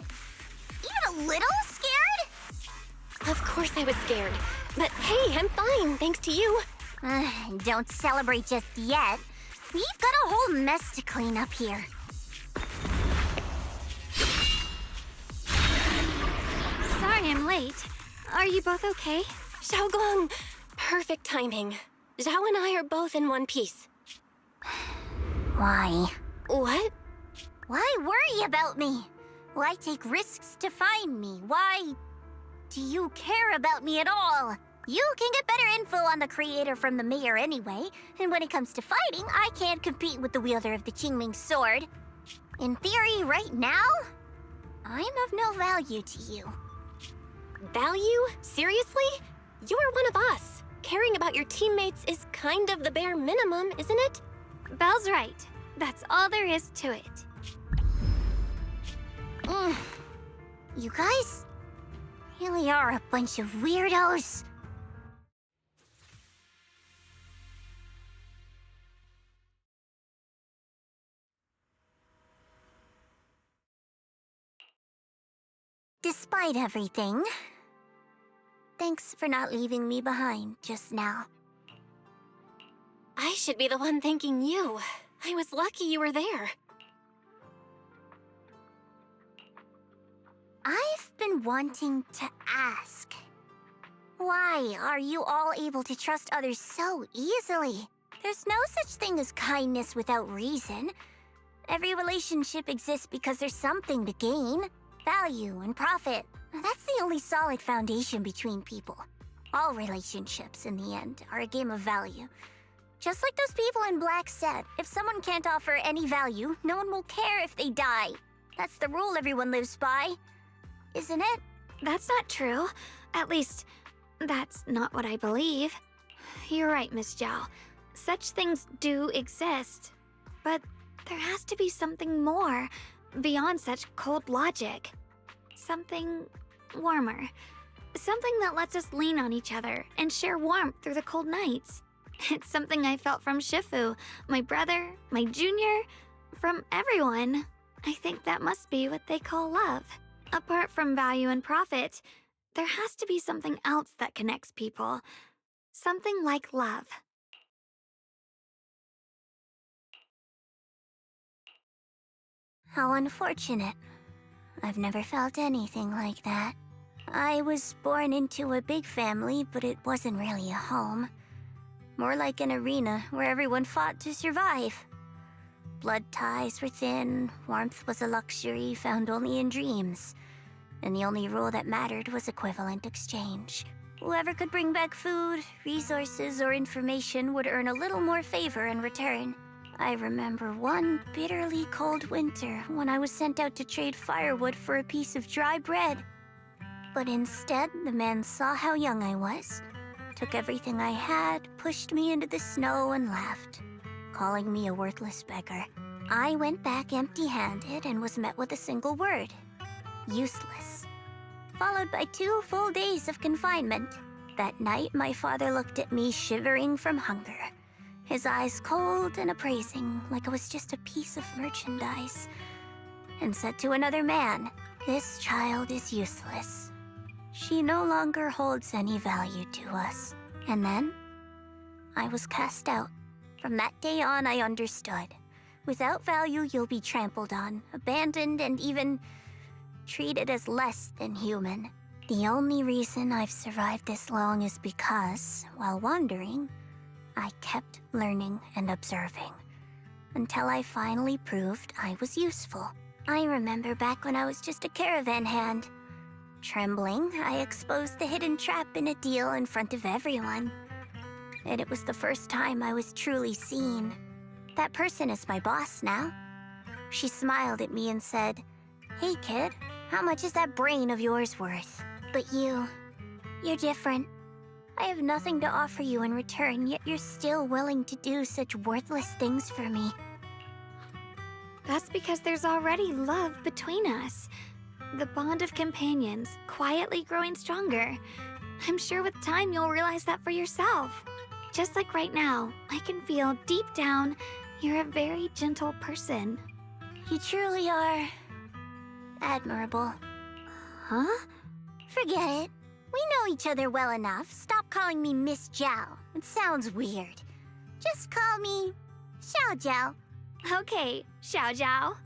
even a little scared? Of course I was scared. But hey, I'm fine, thanks to you. Don't celebrate just yet. We've got a whole mess to clean up here. Sorry I'm late. Are you both okay? Xiaoguang, perfect timing. Zhao and I are both in one piece. Why? What? Why worry about me? Why take risks to find me? Why do you care about me at all? You can get better info on the creator from the mayor anyway, and when it comes to fighting, I can't compete with the wielder of the Qingming sword. In theory, right now, I'm of no value to you. Value? Seriously? You're one of us. Caring about your teammates is kind of the bare minimum, isn't it? Belle's right. That's all there is to it. You guys really are a bunch of weirdos. Despite everything, thanks for not leaving me behind just now. I should be the one thanking you. I was lucky you were there. I've been wanting to ask. Why are you all able to trust others so easily? There's no such thing as kindness without reason. Every relationship exists because there's something to gain. Value and profit. That's the only solid foundation between people. All relationships, in the end, are a game of value. Just like those people in black said, if someone can't offer any value, no one will care if they die. That's the rule everyone lives by. Isn't it? That's not true. At least, that's not what I believe. You're right, Miss Zhao. Such things do exist. But There has to be something more, beyond such cold logic. Something warmer. Something that lets us lean on each other and share warmth through the cold nights. It's something I felt from Shifu, my brother, my junior, from everyone. I think that must be what they call love. Apart from value and profit, there has to be something else that connects people. Something like love. How unfortunate. I've never felt anything like that. I was born into a big family, but it wasn't really a home. More like an arena where everyone fought to survive. Blood ties were thin, warmth was a luxury found only in dreams, and the only rule that mattered was equivalent exchange. Whoever could bring back food, resources, or information would earn a little more favor in return. I remember one bitterly cold winter when I was sent out to trade firewood for a piece of dry bread. But instead, the man saw how young I was, took everything I had, pushed me into the snow, and left, calling me a worthless beggar. I went back empty-handed and was met with a single word: useless. Followed by 2 full days of confinement. That night, my father looked at me shivering from hunger, his eyes cold and appraising, like I was just a piece of merchandise, and said to another man, "This child is useless. She no longer holds any value to us." And then, I was cast out. From that day on, I understood. Without value, you'll be trampled on, abandoned, and even treated as less than human. The only reason I've survived this long is because, while wandering, I kept learning and observing, until I finally proved I was useful. I remember back when I was just a caravan hand. Trembling, I exposed the hidden trap in a deal in front of everyone. And it was the first time I was truly seen. That person is my boss now. She smiled at me and said, "Hey kid, how much is that brain of yours worth?" But you're different. I have nothing to offer you in return, yet you're still willing to do such worthless things for me. That's because there's already love between us. The bond of companions, quietly growing stronger. I'm sure with time you'll realize that for yourself. Just like right now, I can feel deep down you're a very gentle person. You truly are admirable. Huh? Forget it. We know each other well enough. Stop calling me Miss Zhao. It sounds weird. Just call me Xiao Zhao. Okay, Xiao Zhao.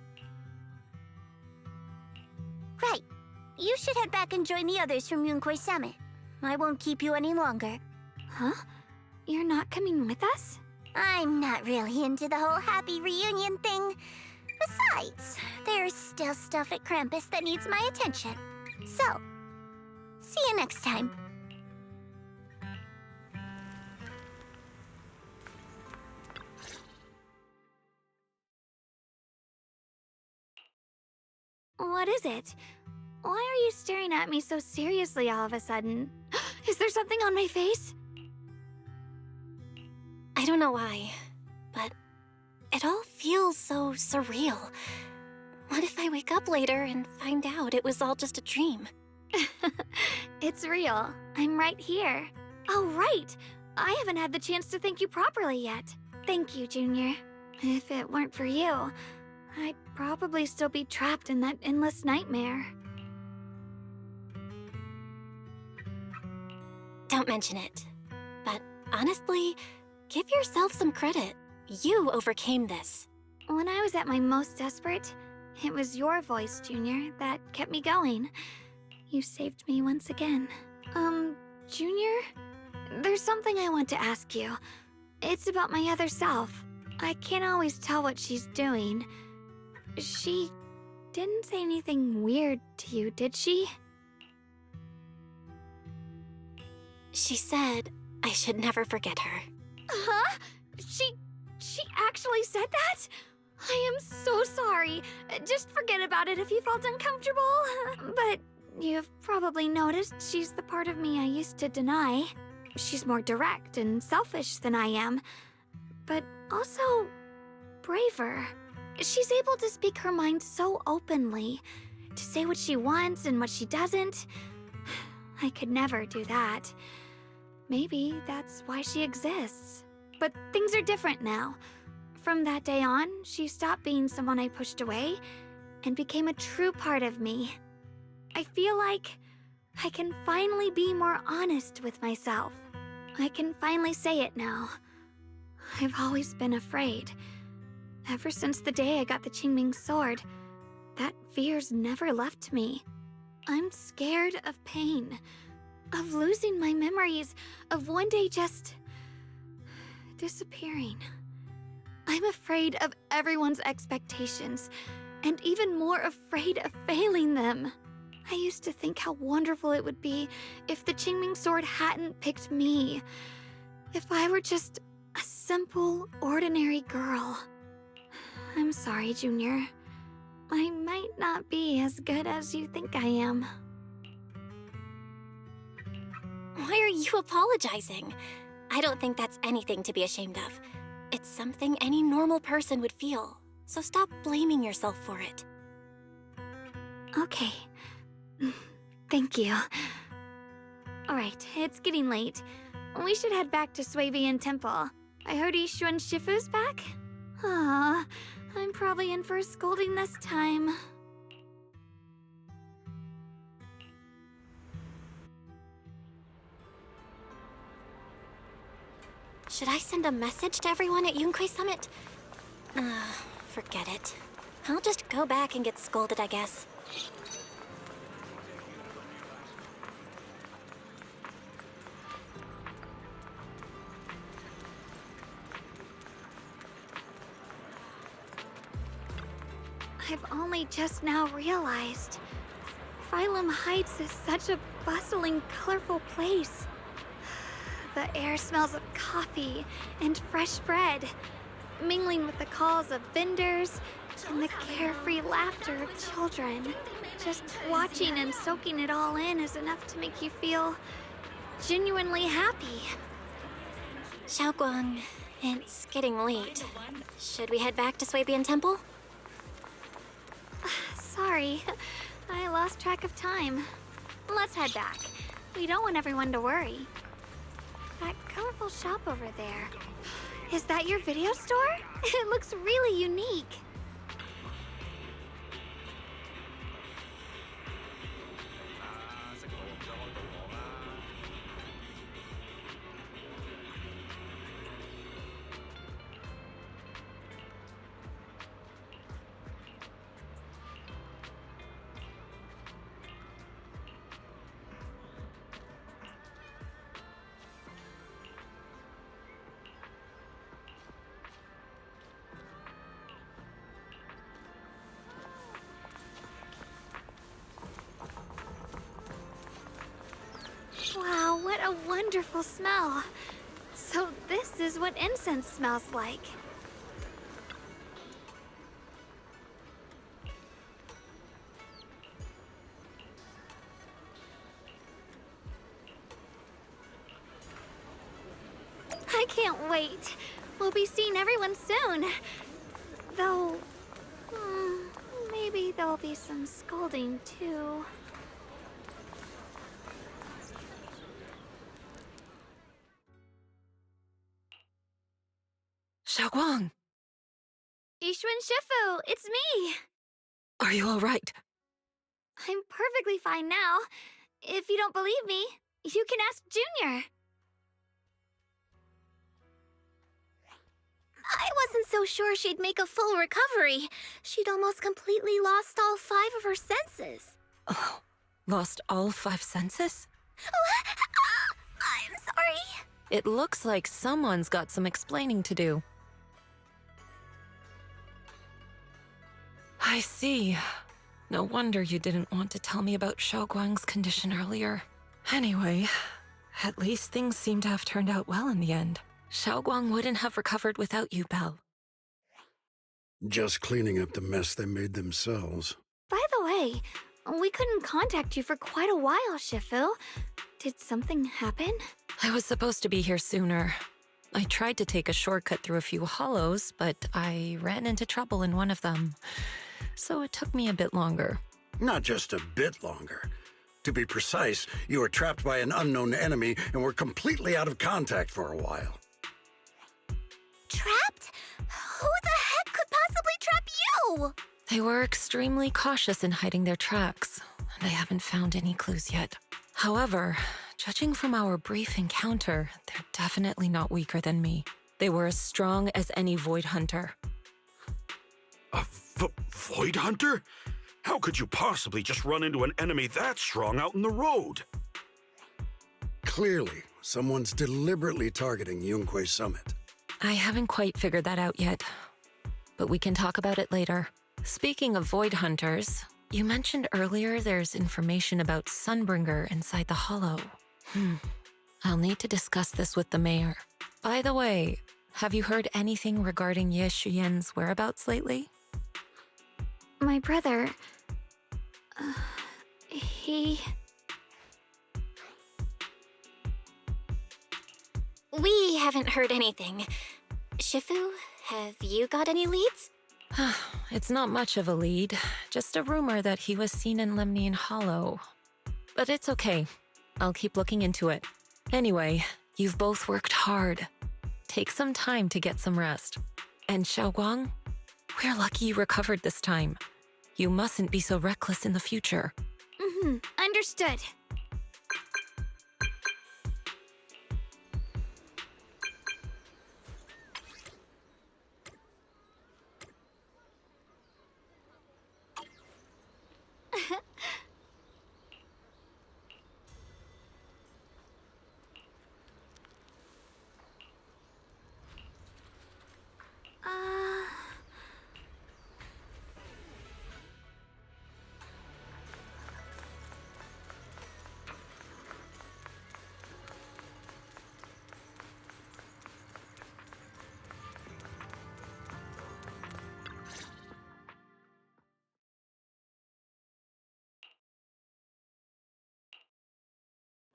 Right. You should head back and join the others from Yunquay Summit. I won't keep you any longer. Huh? You're not coming with us? I'm not really into the whole happy reunion thing. Besides, there's still stuff at Krampus that needs my attention. So, see you next time. What is it? Why are you staring at me so seriously all of a sudden? Is there something on my face? I don't know why, but it all feels so surreal. What if I wake up later and find out it was all just a dream? It's real. I'm right here. Oh, right! I haven't had the chance to thank you properly yet. Thank you, Junior. If it weren't for you, I'd probably still be trapped in that endless nightmare. Don't mention it. But honestly, give yourself some credit. You overcame this. When I was at my most desperate, it was your voice, Junior, that kept me going. You saved me once again. Junior? There's something I want to ask you. It's about my other self. I can't always tell what she's doing. She didn't say anything weird to you, did she? She said I should never forget her. Huh? She actually said that? I am so sorry. Just forget about it if you felt uncomfortable. But you've probably noticed she's the part of me I used to deny. She's more direct and selfish than I am, but also braver. She's able to speak her mind so openly, to say what she wants and what she doesn't. I could never do that. Maybe that's why she exists. But things are different now. From that day on, she stopped being someone I pushed away and became a true part of me. I feel like I can finally be more honest with myself. I can finally say it now. I've always been afraid. Ever since the day I got the Qingming sword, that fear's never left me. I'm scared of pain, of losing my memories, of one day just disappearing. I'm afraid of everyone's expectations, and even more afraid of failing them. I used to think how wonderful it would be if the Qingming sword hadn't picked me. If I were just a simple, ordinary girl. I'm sorry, Junior. I might not be as good as you think I am. Why are you apologizing? I don't think that's anything to be ashamed of. It's something any normal person would feel, so stop blaming yourself for it. Okay. Thank you. Alright, it's getting late. We should head back to Swabian Temple. I heard Yishuan Shifu's back? Ah, I'm probably in for a scolding this time. Should I send a message to everyone at Yunquei Summit? Forget it. I'll just go back and get scolded, I guess. I've only just now realized. Phylum Heights is such a bustling, colorful place. The air smells of coffee and fresh bread, mingling with the calls of vendors and the carefree laughter of children. Just watching and soaking it all in is enough to make you feel genuinely happy. Xiaoguang, it's getting late. Should we head back to Swabian Temple? Sorry, I lost track of time. Let's head back. We don't want everyone to worry. That colorful shop over there. Is that your video store? It looks really unique. Wow, what a wonderful smell. So this is what incense smells like. I can't wait. We'll be seeing everyone soon. Though, maybe there'll be some scolding too. Xiaoguang! Yishuan Shifu, it's me! Are you all right? I'm perfectly fine now. If you don't believe me, you can ask Junior. I wasn't so sure she'd make a full recovery. She'd almost completely lost all 5 of her senses. Oh, lost all 5 senses? I'm sorry. It looks like someone's got some explaining to do. I see. No wonder you didn't want to tell me about Xiaoguang's condition earlier. Anyway, at least things seem to have turned out well in the end. Xiaoguang wouldn't have recovered without you, Belle. Just cleaning up the mess they made themselves. By the way, we couldn't contact you for quite a while, Shifu. Did something happen? I was supposed to be here sooner. I tried to take a shortcut through a few hollows, but I ran into trouble in one of them. So it took me a bit longer. Not just a bit longer. To be precise, you were trapped by an unknown enemy and were completely out of contact for a while. Trapped? Who the heck could possibly trap you? They were extremely cautious in hiding their tracks, and I haven't found any clues yet. However, judging from our brief encounter, they're definitely not weaker than me. They were as strong as any Void Hunter. A Void Hunter? How could you possibly just run into an enemy that strong out in the road? Clearly, someone's deliberately targeting Yunque Summit. I haven't quite figured that out yet, but we can talk about it later. Speaking of Void Hunters, you mentioned earlier there's information about Sunbringer inside the Hollow. I'll need to discuss this with the mayor. By the way, have you heard anything regarding Ye Shiyen's whereabouts lately? My brother... he... We haven't heard anything. Shifu, have you got any leads? It's not much of a lead, just a rumor that he was seen in Lemnian Hollow. But it's okay. I'll keep looking into it. Anyway, you've both worked hard. Take some time to get some rest. And Xiaoguang, we're lucky you recovered this time. You mustn't be so reckless in the future. Understood.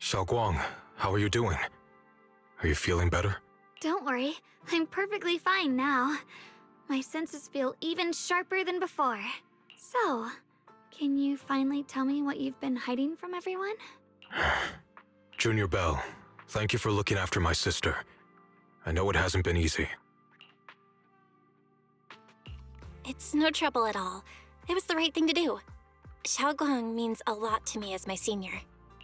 Xiaoguang, how are you doing? Are you feeling better? Don't worry, I'm perfectly fine now. My senses feel even sharper than before. So, can you finally tell me what you've been hiding from everyone? Junior Bell, thank you for looking after my sister. I know it hasn't been easy. It's no trouble at all. It was the right thing to do. Xiaoguang means a lot to me as my senior.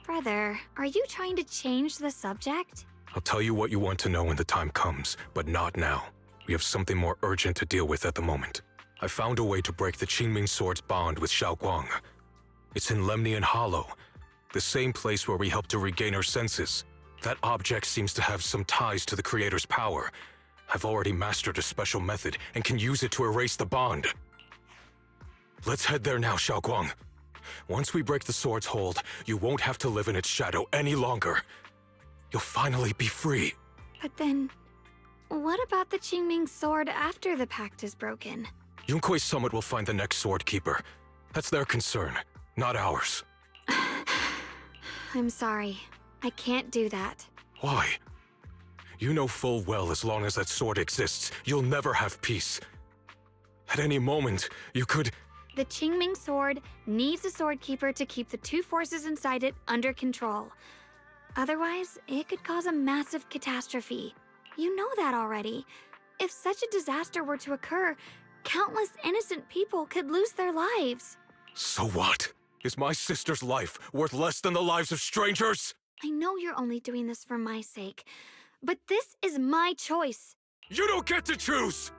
Brother, are you trying to change the subject? I'll tell you what you want to know when the time comes, but not now. We have something more urgent to deal with at the moment. I found a way to break the Qingming Sword's bond with Xiaoguang. It's in Lemnian Hollow, the same place where we helped to regain her senses. That object seems to have some ties to the Creator's power. I've already mastered a special method and can use it to erase the bond. Let's head there now, Xiaoguang. Once we break the sword's hold, you won't have to live in its shadow any longer. You'll finally be free. But then, what about the Qingming Sword after the pact is broken? Yunque Summit will find the next sword keeper. That's their concern, not ours. I'm sorry. I can't do that. Why? You know full well as long as that sword exists, you'll never have peace. At any moment, you could... The Qingming Sword needs a sword keeper to keep the two forces inside it under control. Otherwise, it could cause a massive catastrophe. You know that already. If such a disaster were to occur, countless innocent people could lose their lives. So what? Is my sister's life worth less than the lives of strangers? I know you're only doing this for my sake, but this is my choice. You don't get to choose!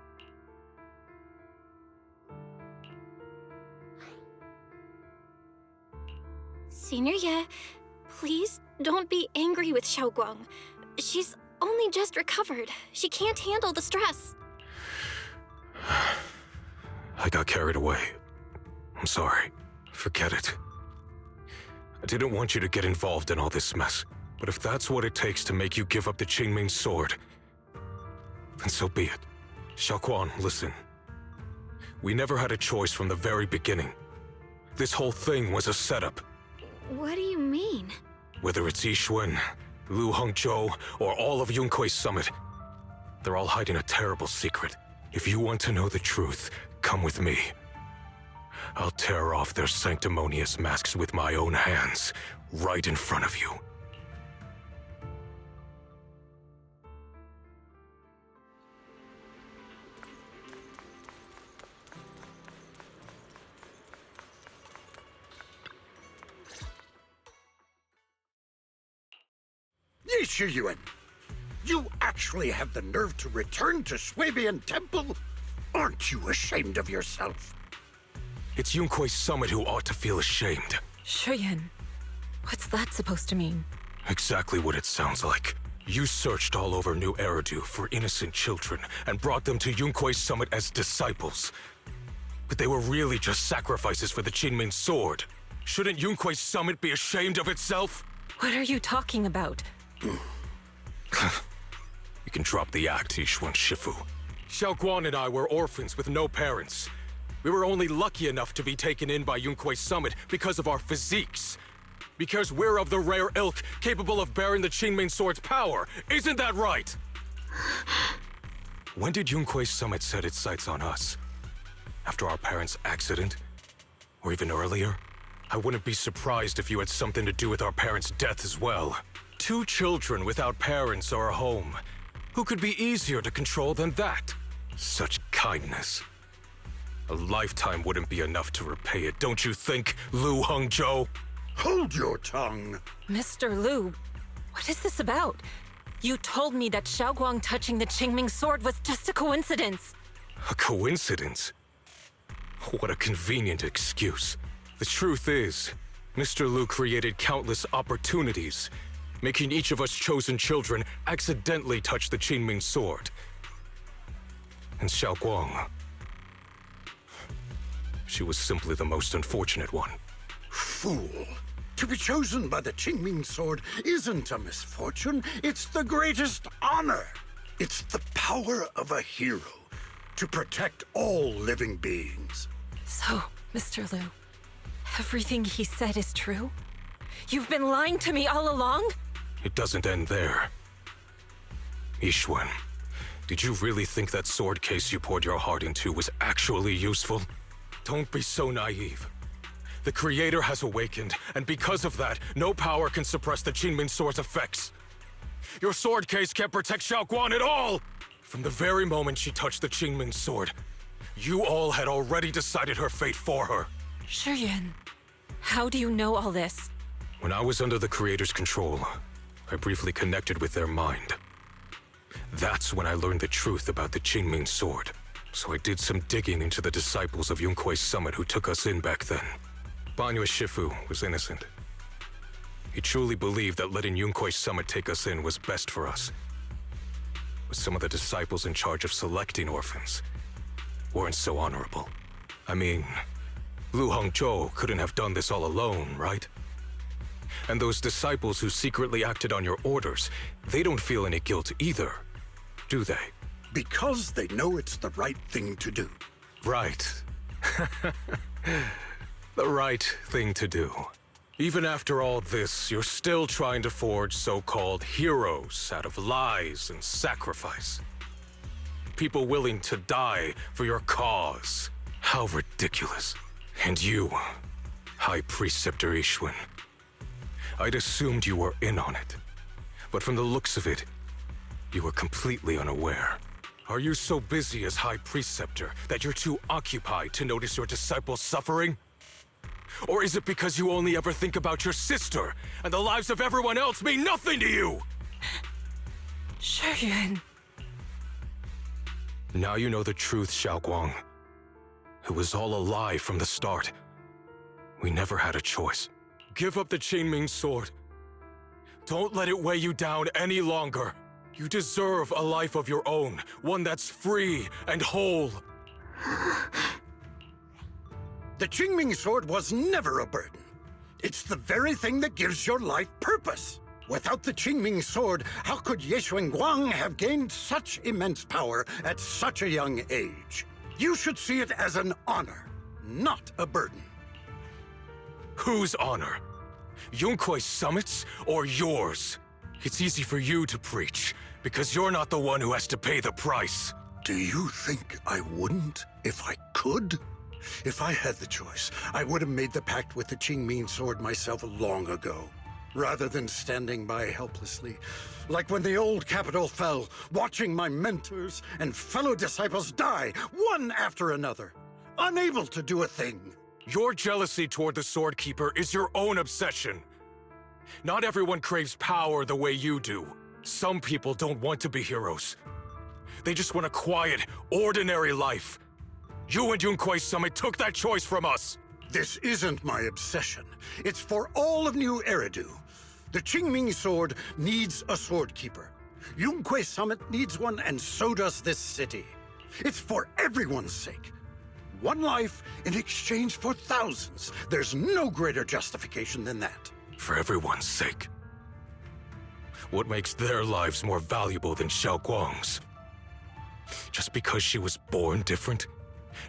Senior Ye, please don't be angry with Xiaoguang. She's only just recovered. She can't handle the stress. I got carried away. I'm sorry. Forget it. I didn't want you to get involved in all this mess, but if that's what it takes to make you give up the Qingming Sword, then so be it. Xiaoguang, listen. We never had a choice from the very beginning. This whole thing was a setup. What do you mean? Whether it's Yixuan, Lu Hongzhou, or all of Yunque Summit, They're all hiding a terrible secret. If you want to know the truth, come with me. I'll tear off their sanctimonious masks with my own hands, right in front of you. Yi Shiyuan, you actually have the nerve to return to Swabian Temple? Aren't you ashamed of yourself? It's Yunkui's summit who ought to feel ashamed. Shuyan, what's that supposed to mean? Exactly what it sounds like. You searched all over New Eridu for innocent children and brought them to Yunkui's summit as disciples. But they were really just sacrifices for the Qingming sword. Shouldn't Yunkui's summit be ashamed of itself? What are you talking about? You can drop the act, Yishuan Shifu. Xiaoguang and I were orphans with no parents. We were only lucky enough to be taken in by Yunkui's summit because of our physiques. Because we're of the rare ilk capable of bearing the Qingming sword's power. Isn't that right? When did Yunkui's summit set its sights on us? After our parents' accident? Or even earlier? I wouldn't be surprised if you had something to do with our parents' death as well. 2 children without parents or a home. Who could be easier to control than that? Such kindness. A lifetime wouldn't be enough to repay it, don't you think, Lu Hongzhou? Hold your tongue! Mr. Lu, what is this about? You told me that Xiaoguang touching the Qingming sword was just a coincidence. A coincidence? What a convenient excuse. The truth is, Mr. Lu created countless opportunities, making each of us chosen children accidentally touch the Qingming sword. And Xiaoguang, she was simply the most unfortunate one. Fool! To be chosen by the Qingming sword isn't a misfortune, it's the greatest honor. It's the power of a hero to protect all living beings. So, Mr. Lu, everything he said is true? You've been lying to me all along? It doesn't end there. Yishuan, did you really think that sword case you poured your heart into was actually useful? Don't be so naive. The Creator has awakened, and because of that, no power can suppress the Qingming sword's effects. Your sword case can't protect Xiaoguang at all! From the very moment she touched the Qingming sword, you all had already decided her fate for her. Shuyan, how do you know all this? When I was under the Creator's control, I briefly connected with their mind. That's when I learned the truth about the Qingming sword. So I did some digging into the disciples of Yunkui's summit who took us in back then. Banyue Shifu was innocent. He truly believed that letting Yunkui's summit take us in was best for us. But some of the disciples in charge of selecting orphans weren't so honorable. I mean, Lu Hongzhou couldn't have done this all alone, right? And those disciples who secretly acted on your orders, they don't feel any guilt either, do they? Because they know it's the right thing to do. Right. The right thing to do. Even after all this, you're still trying to forge so-called heroes out of lies and sacrifice. People willing to die for your cause. How ridiculous. And you, High Preceptor Yishuan. I'd assumed you were in on it. But from the looks of it, you were completely unaware. Are you so busy as High Preceptor that you're too occupied to notice your disciples suffering? Or is it because you only ever think about your sister, and the lives of everyone else mean nothing to you? Shuyan. Now you know the truth, Xiaoguang. It was all a lie from the start. We never had a choice. Give up the Qingming sword. Don't let it weigh you down any longer. You deserve a life of your own, one that's free and whole. The Qingming sword was never a burden. It's the very thing that gives your life purpose. Without the Qingming sword, how could Ye Guang have gained such immense power at such a young age? You should see it as an honor, not a burden. Whose honor? Yunkui's summit's or yours? It's easy for you to preach, because you're not the one who has to pay the price. Do you think I wouldn't if I could? If I had the choice, I would have made the pact with the Qingming sword myself long ago, rather than standing by helplessly, like when the old capital fell, watching my mentors and fellow disciples die, one after another, unable to do a thing. Your jealousy toward the Sword Keeper is your own obsession. Not everyone craves power the way you do. Some people don't want to be heroes. They just want a quiet, ordinary life. You and Yunquai Summit took that choice from us. This isn't my obsession. It's for all of New Eridu. The Qingming sword needs a sword keeper. Yunquai Summit needs one, and so does this city. It's for everyone's sake. One life in exchange for thousands. There's no greater justification than that. For everyone's sake. What makes their lives more valuable than Xiaoguang's? Just because she was born different?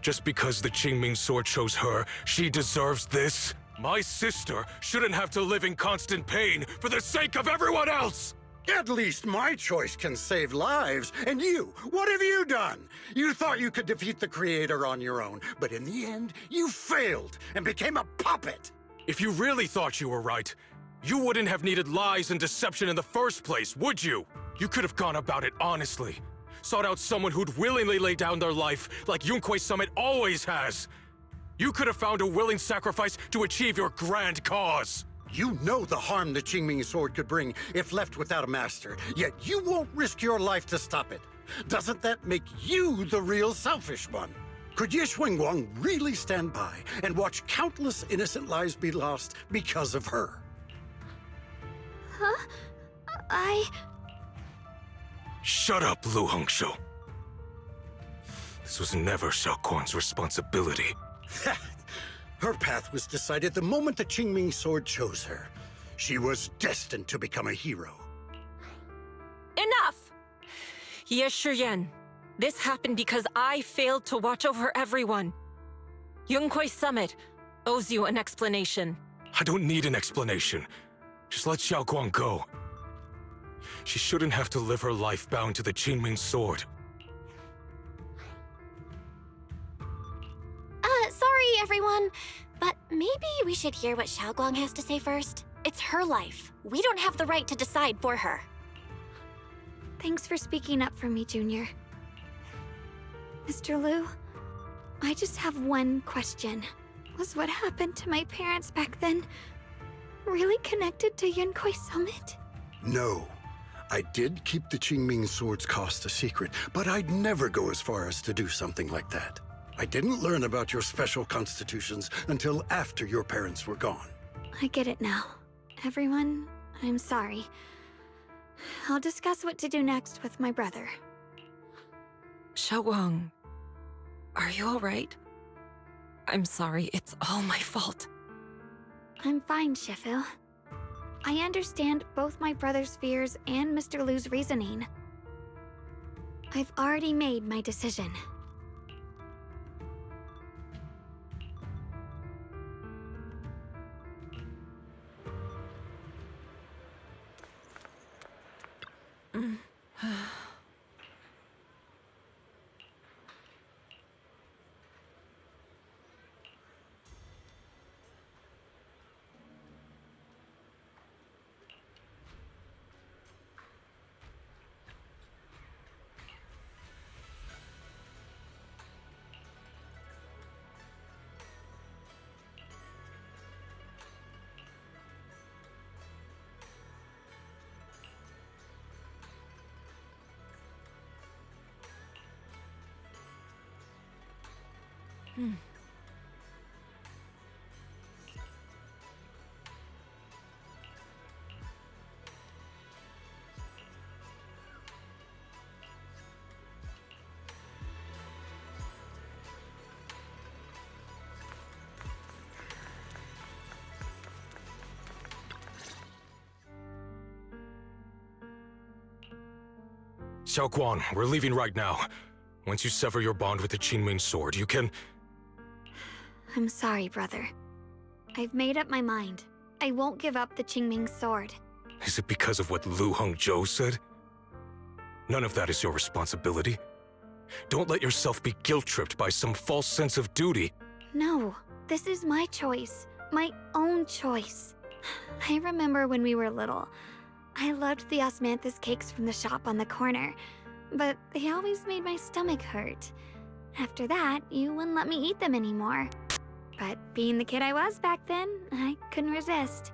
Just because the Qingming sword chose her, she deserves this? My sister shouldn't have to live in constant pain for the sake of everyone else! At least my choice can save lives. And you, what have you done? You thought you could defeat the Creator on your own, but in the end, you failed and became a puppet. If you really thought you were right, you wouldn't have needed lies and deception in the first place, would you? You could have gone about it honestly. Sought out someone who'd willingly lay down their life like Yunquai Summit always has. You could have found a willing sacrifice to achieve your grand cause. You know the harm the Qingming sword could bring if left without a master, yet you won't risk your life to stop it. Doesn't that make you the real selfish one? Could Ye Xuanguang really stand by and watch countless innocent lives be lost because of her? Huh? Shut up, Lu Hongshou. This was never Xiaoguang's responsibility. Her path was decided the moment the Qingming sword chose her. She was destined to become a hero. Enough! Ye Shiyan, this happened because I failed to watch over everyone. Yunquai Summit owes you an explanation. I don't need an explanation. Just let Xiaoguang go. She shouldn't have to live her life bound to the Qingming sword. Sorry, everyone, but maybe we should hear what Xiaoguang has to say first. It's her life. We don't have the right to decide for her. Thanks for speaking up for me, Junior. Mr. Liu, I just have one question. Was what happened to my parents back then really connected to Yunquai Summit? No. I did keep the Qingming sword's cost a secret, but I'd never go as far as to do something like that. I didn't learn about your special constitutions until after your parents were gone. I get it now. Everyone, I'm sorry. I'll discuss what to do next with my brother. Xiaoguang, are you all right? I'm sorry, it's all my fault. I'm fine, Shifu. I understand both my brother's fears and Mr. Liu's reasoning. I've already made my decision. Xiaoguang, we're leaving right now. Once you sever your bond with the Qingming sword, you can... I'm sorry, brother. I've made up my mind. I won't give up the Qingming sword. Is it because of what Lu Hongzhou said? None of that is your responsibility. Don't let yourself be guilt-tripped by some false sense of duty. No, this is my choice. My own choice. I remember when we were little. I loved the osmanthus cakes from the shop on the corner, but they always made my stomach hurt. After that, you wouldn't let me eat them anymore. But being the kid I was back then, I couldn't resist.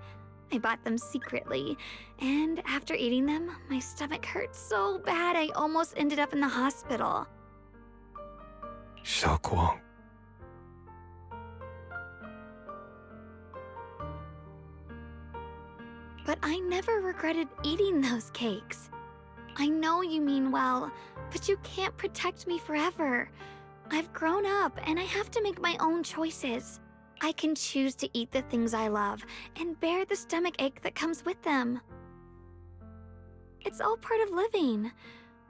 I bought them secretly, and after eating them, my stomach hurt so bad I almost ended up in the hospital. Xiaoguang. But I never regretted eating those cakes. I know you mean well, but you can't protect me forever. I've grown up, and I have to make my own choices. I can choose to eat the things I love, and bear the stomach ache that comes with them. It's all part of living.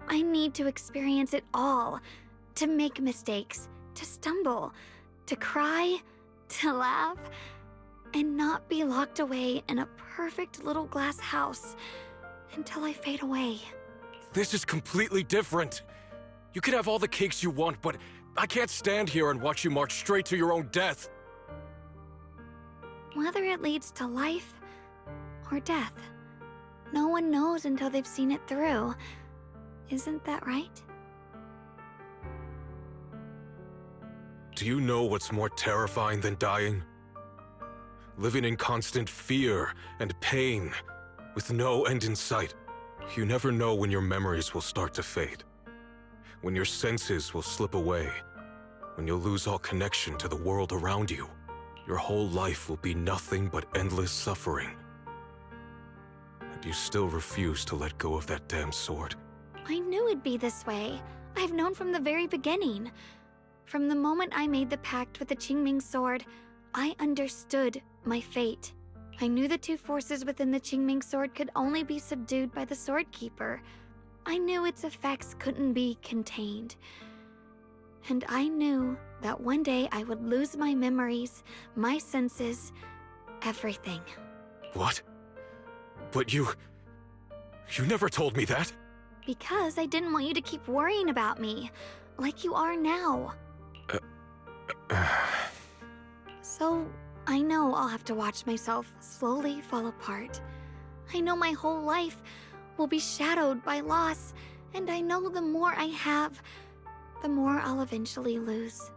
I need to experience it all. To make mistakes, to stumble, to cry, to laugh, and not be locked away in a perfect little glass house until I fade away. This is completely different. You can have all the cakes you want, but I can't stand here and watch you march straight to your own death. Whether it leads to life or death, no one knows until they've seen it through. Isn't that right? Do you know what's more terrifying than dying? Living in constant fear and pain, with no end in sight. You never know when your memories will start to fade, when your senses will slip away, when you'll lose all connection to the world around you. Your whole life will be nothing but endless suffering. And you still refuse to let go of that damn sword. I knew it'd be this way. I've known from the very beginning. From the moment I made the pact with the Qingming sword, I understood my fate. I knew the two forces within the Qingming sword could only be subdued by the Sword Keeper. I knew its effects couldn't be contained. And I knew that one day I would lose my memories, my senses, everything. What? But you never told me that. Because I didn't want you to keep worrying about me, like you are now. So, I know I'll have to watch myself slowly fall apart. I know my whole life will be shadowed by loss, and I know the more I have, the more I'll eventually lose.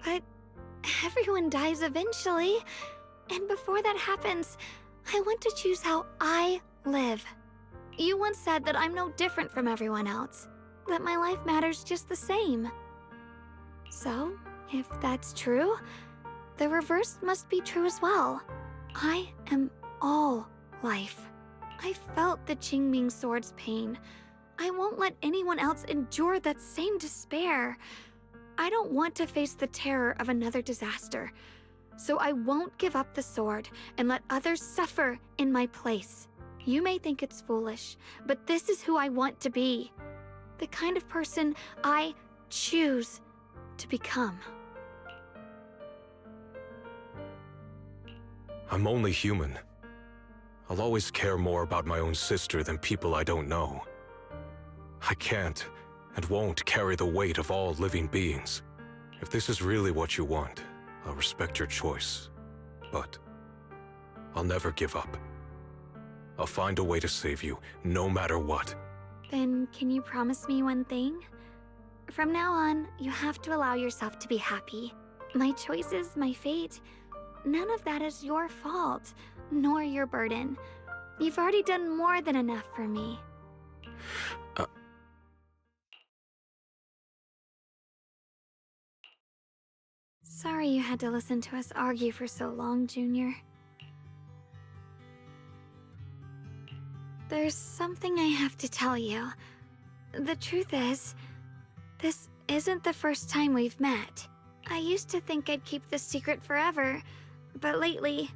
But everyone dies eventually, and before that happens, I want to choose how I live. You once said that I'm no different from everyone else, that my life matters just the same. So, if that's true, the reverse must be true as well. I am all life. I felt the Qingming sword's pain. I won't let anyone else endure that same despair. I don't want to face the terror of another disaster. So I won't give up the sword and let others suffer in my place. You may think it's foolish, but this is who I want to be. The kind of person I choose to become. I'm only human. I'll always care more about my own sister than people I don't know. I can't and won't carry the weight of all living beings. If this is really what you want, I'll respect your choice. But I'll never give up. I'll find a way to save you, no matter what. Then can you promise me one thing? From now on, you have to allow yourself to be happy. My choices, my fate, none of that is your fault, nor your burden. You've already done more than enough for me. Sorry you had to listen to us argue for so long, Junior. There's something I have to tell you. The truth is, this isn't the first time we've met. I used to think I'd keep this secret forever, but lately,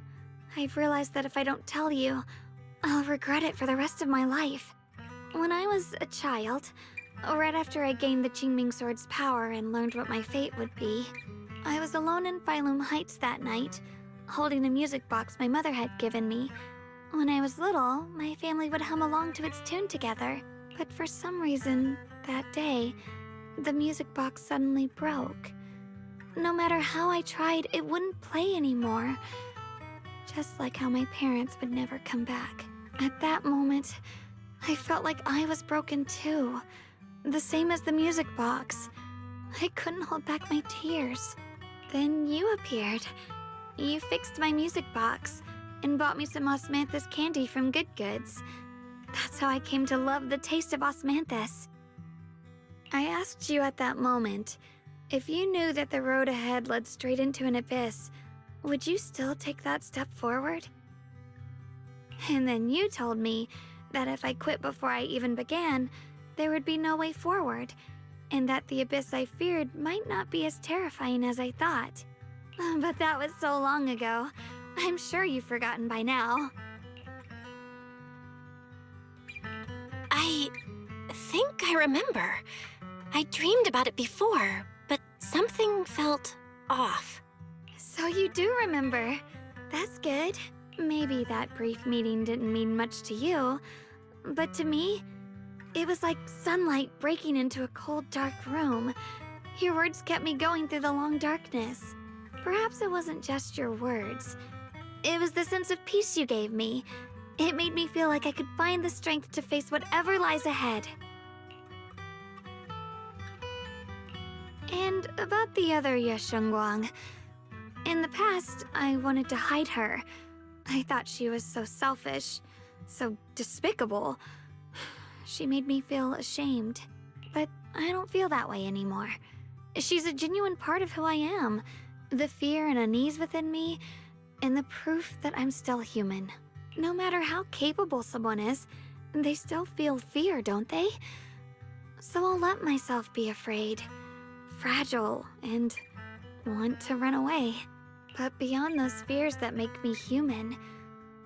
I've realized that if I don't tell you, I'll regret it for the rest of my life. When I was a child, right after I gained the Qingming sword's power and learned what my fate would be, I was alone in Phylum Heights that night, holding a music box my mother had given me, When I was little, my family would hum along to its tune together. But for some reason, that day, the music box suddenly broke. No matter how I tried, it wouldn't play anymore. Just like how my parents would never come back. At that moment, I felt like I was broken too. The same as the music box. I couldn't hold back my tears. Then you appeared. You fixed my music box and bought me some osmanthus candy from Good Goods. That's how I came to love the taste of osmanthus. I asked you at that moment, if you knew that the road ahead led straight into an abyss, would you still take that step forward? And then you told me that if I quit before I even began, there would be no way forward, and that the abyss I feared might not be as terrifying as I thought. But that was so long ago. I'm sure you've forgotten by now. I think I remember. I dreamed about it before, but something felt off. So you do remember. That's good. Maybe that brief meeting didn't mean much to you, but to me, it was like sunlight breaking into a cold, dark room. Your words kept me going through the long darkness. Perhaps it wasn't just your words. It was the sense of peace you gave me. It made me feel like I could find the strength to face whatever lies ahead. And about the other Yeshengguang. In the past, I wanted to hide her. I thought she was so selfish, so despicable. She made me feel ashamed. But I don't feel that way anymore. She's a genuine part of who I am. The fear and unease within me, and the proof that I'm still human. No matter how capable someone is, they still feel fear, don't they? So I'll let myself be afraid, fragile, and want to run away. But beyond those fears that make me human,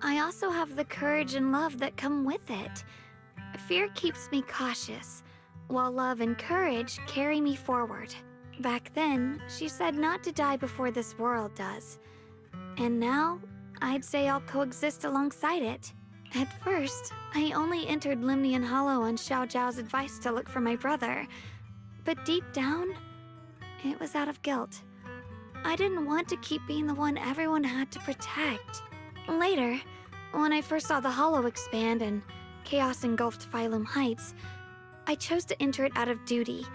I also have the courage and love that come with it. Fear keeps me cautious, while love and courage carry me forward. Back then, she said not to die before this world does. And now, I'd say I'll coexist alongside it. At first, I only entered Limnian Hollow on Xiao Zhao's advice to look for my brother. But deep down, it was out of guilt. I didn't want to keep being the one everyone had to protect. Later, when I first saw the Hollow expand and chaos engulfed Phylum Heights, I chose to enter it out of duty.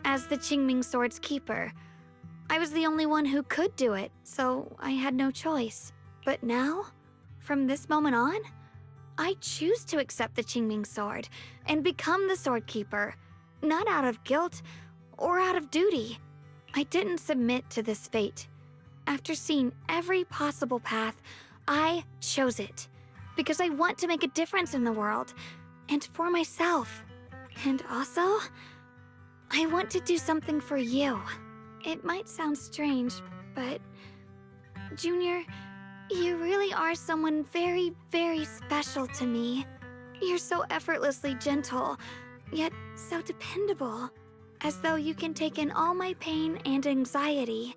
As the Qingming Sword's keeper, I was the only one who could do it, so I had no choice. But now, from this moment on, I choose to accept the Qingming Sword and become the Sword Keeper, not out of guilt or out of duty. I didn't submit to this fate. After seeing every possible path, I chose it because I want to make a difference in the world and for myself. And also, I want to do something for you. It might sound strange, but Junior, you really are someone very, very special to me. You're so effortlessly gentle, yet so dependable, as though you can take in all my pain and anxiety.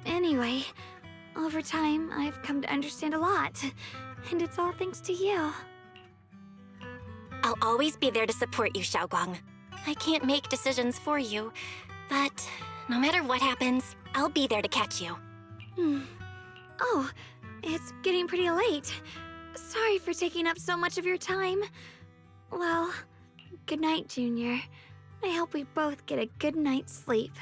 Anyway, over time, I've come to understand a lot, and it's all thanks to you. I'll always be there to support you, Xiaoguang. I can't make decisions for you, but no matter what happens, I'll be there to catch you. Oh, it's getting pretty late. Sorry for taking up so much of your time. Well, good night, Junior. I hope we both get a good night's sleep.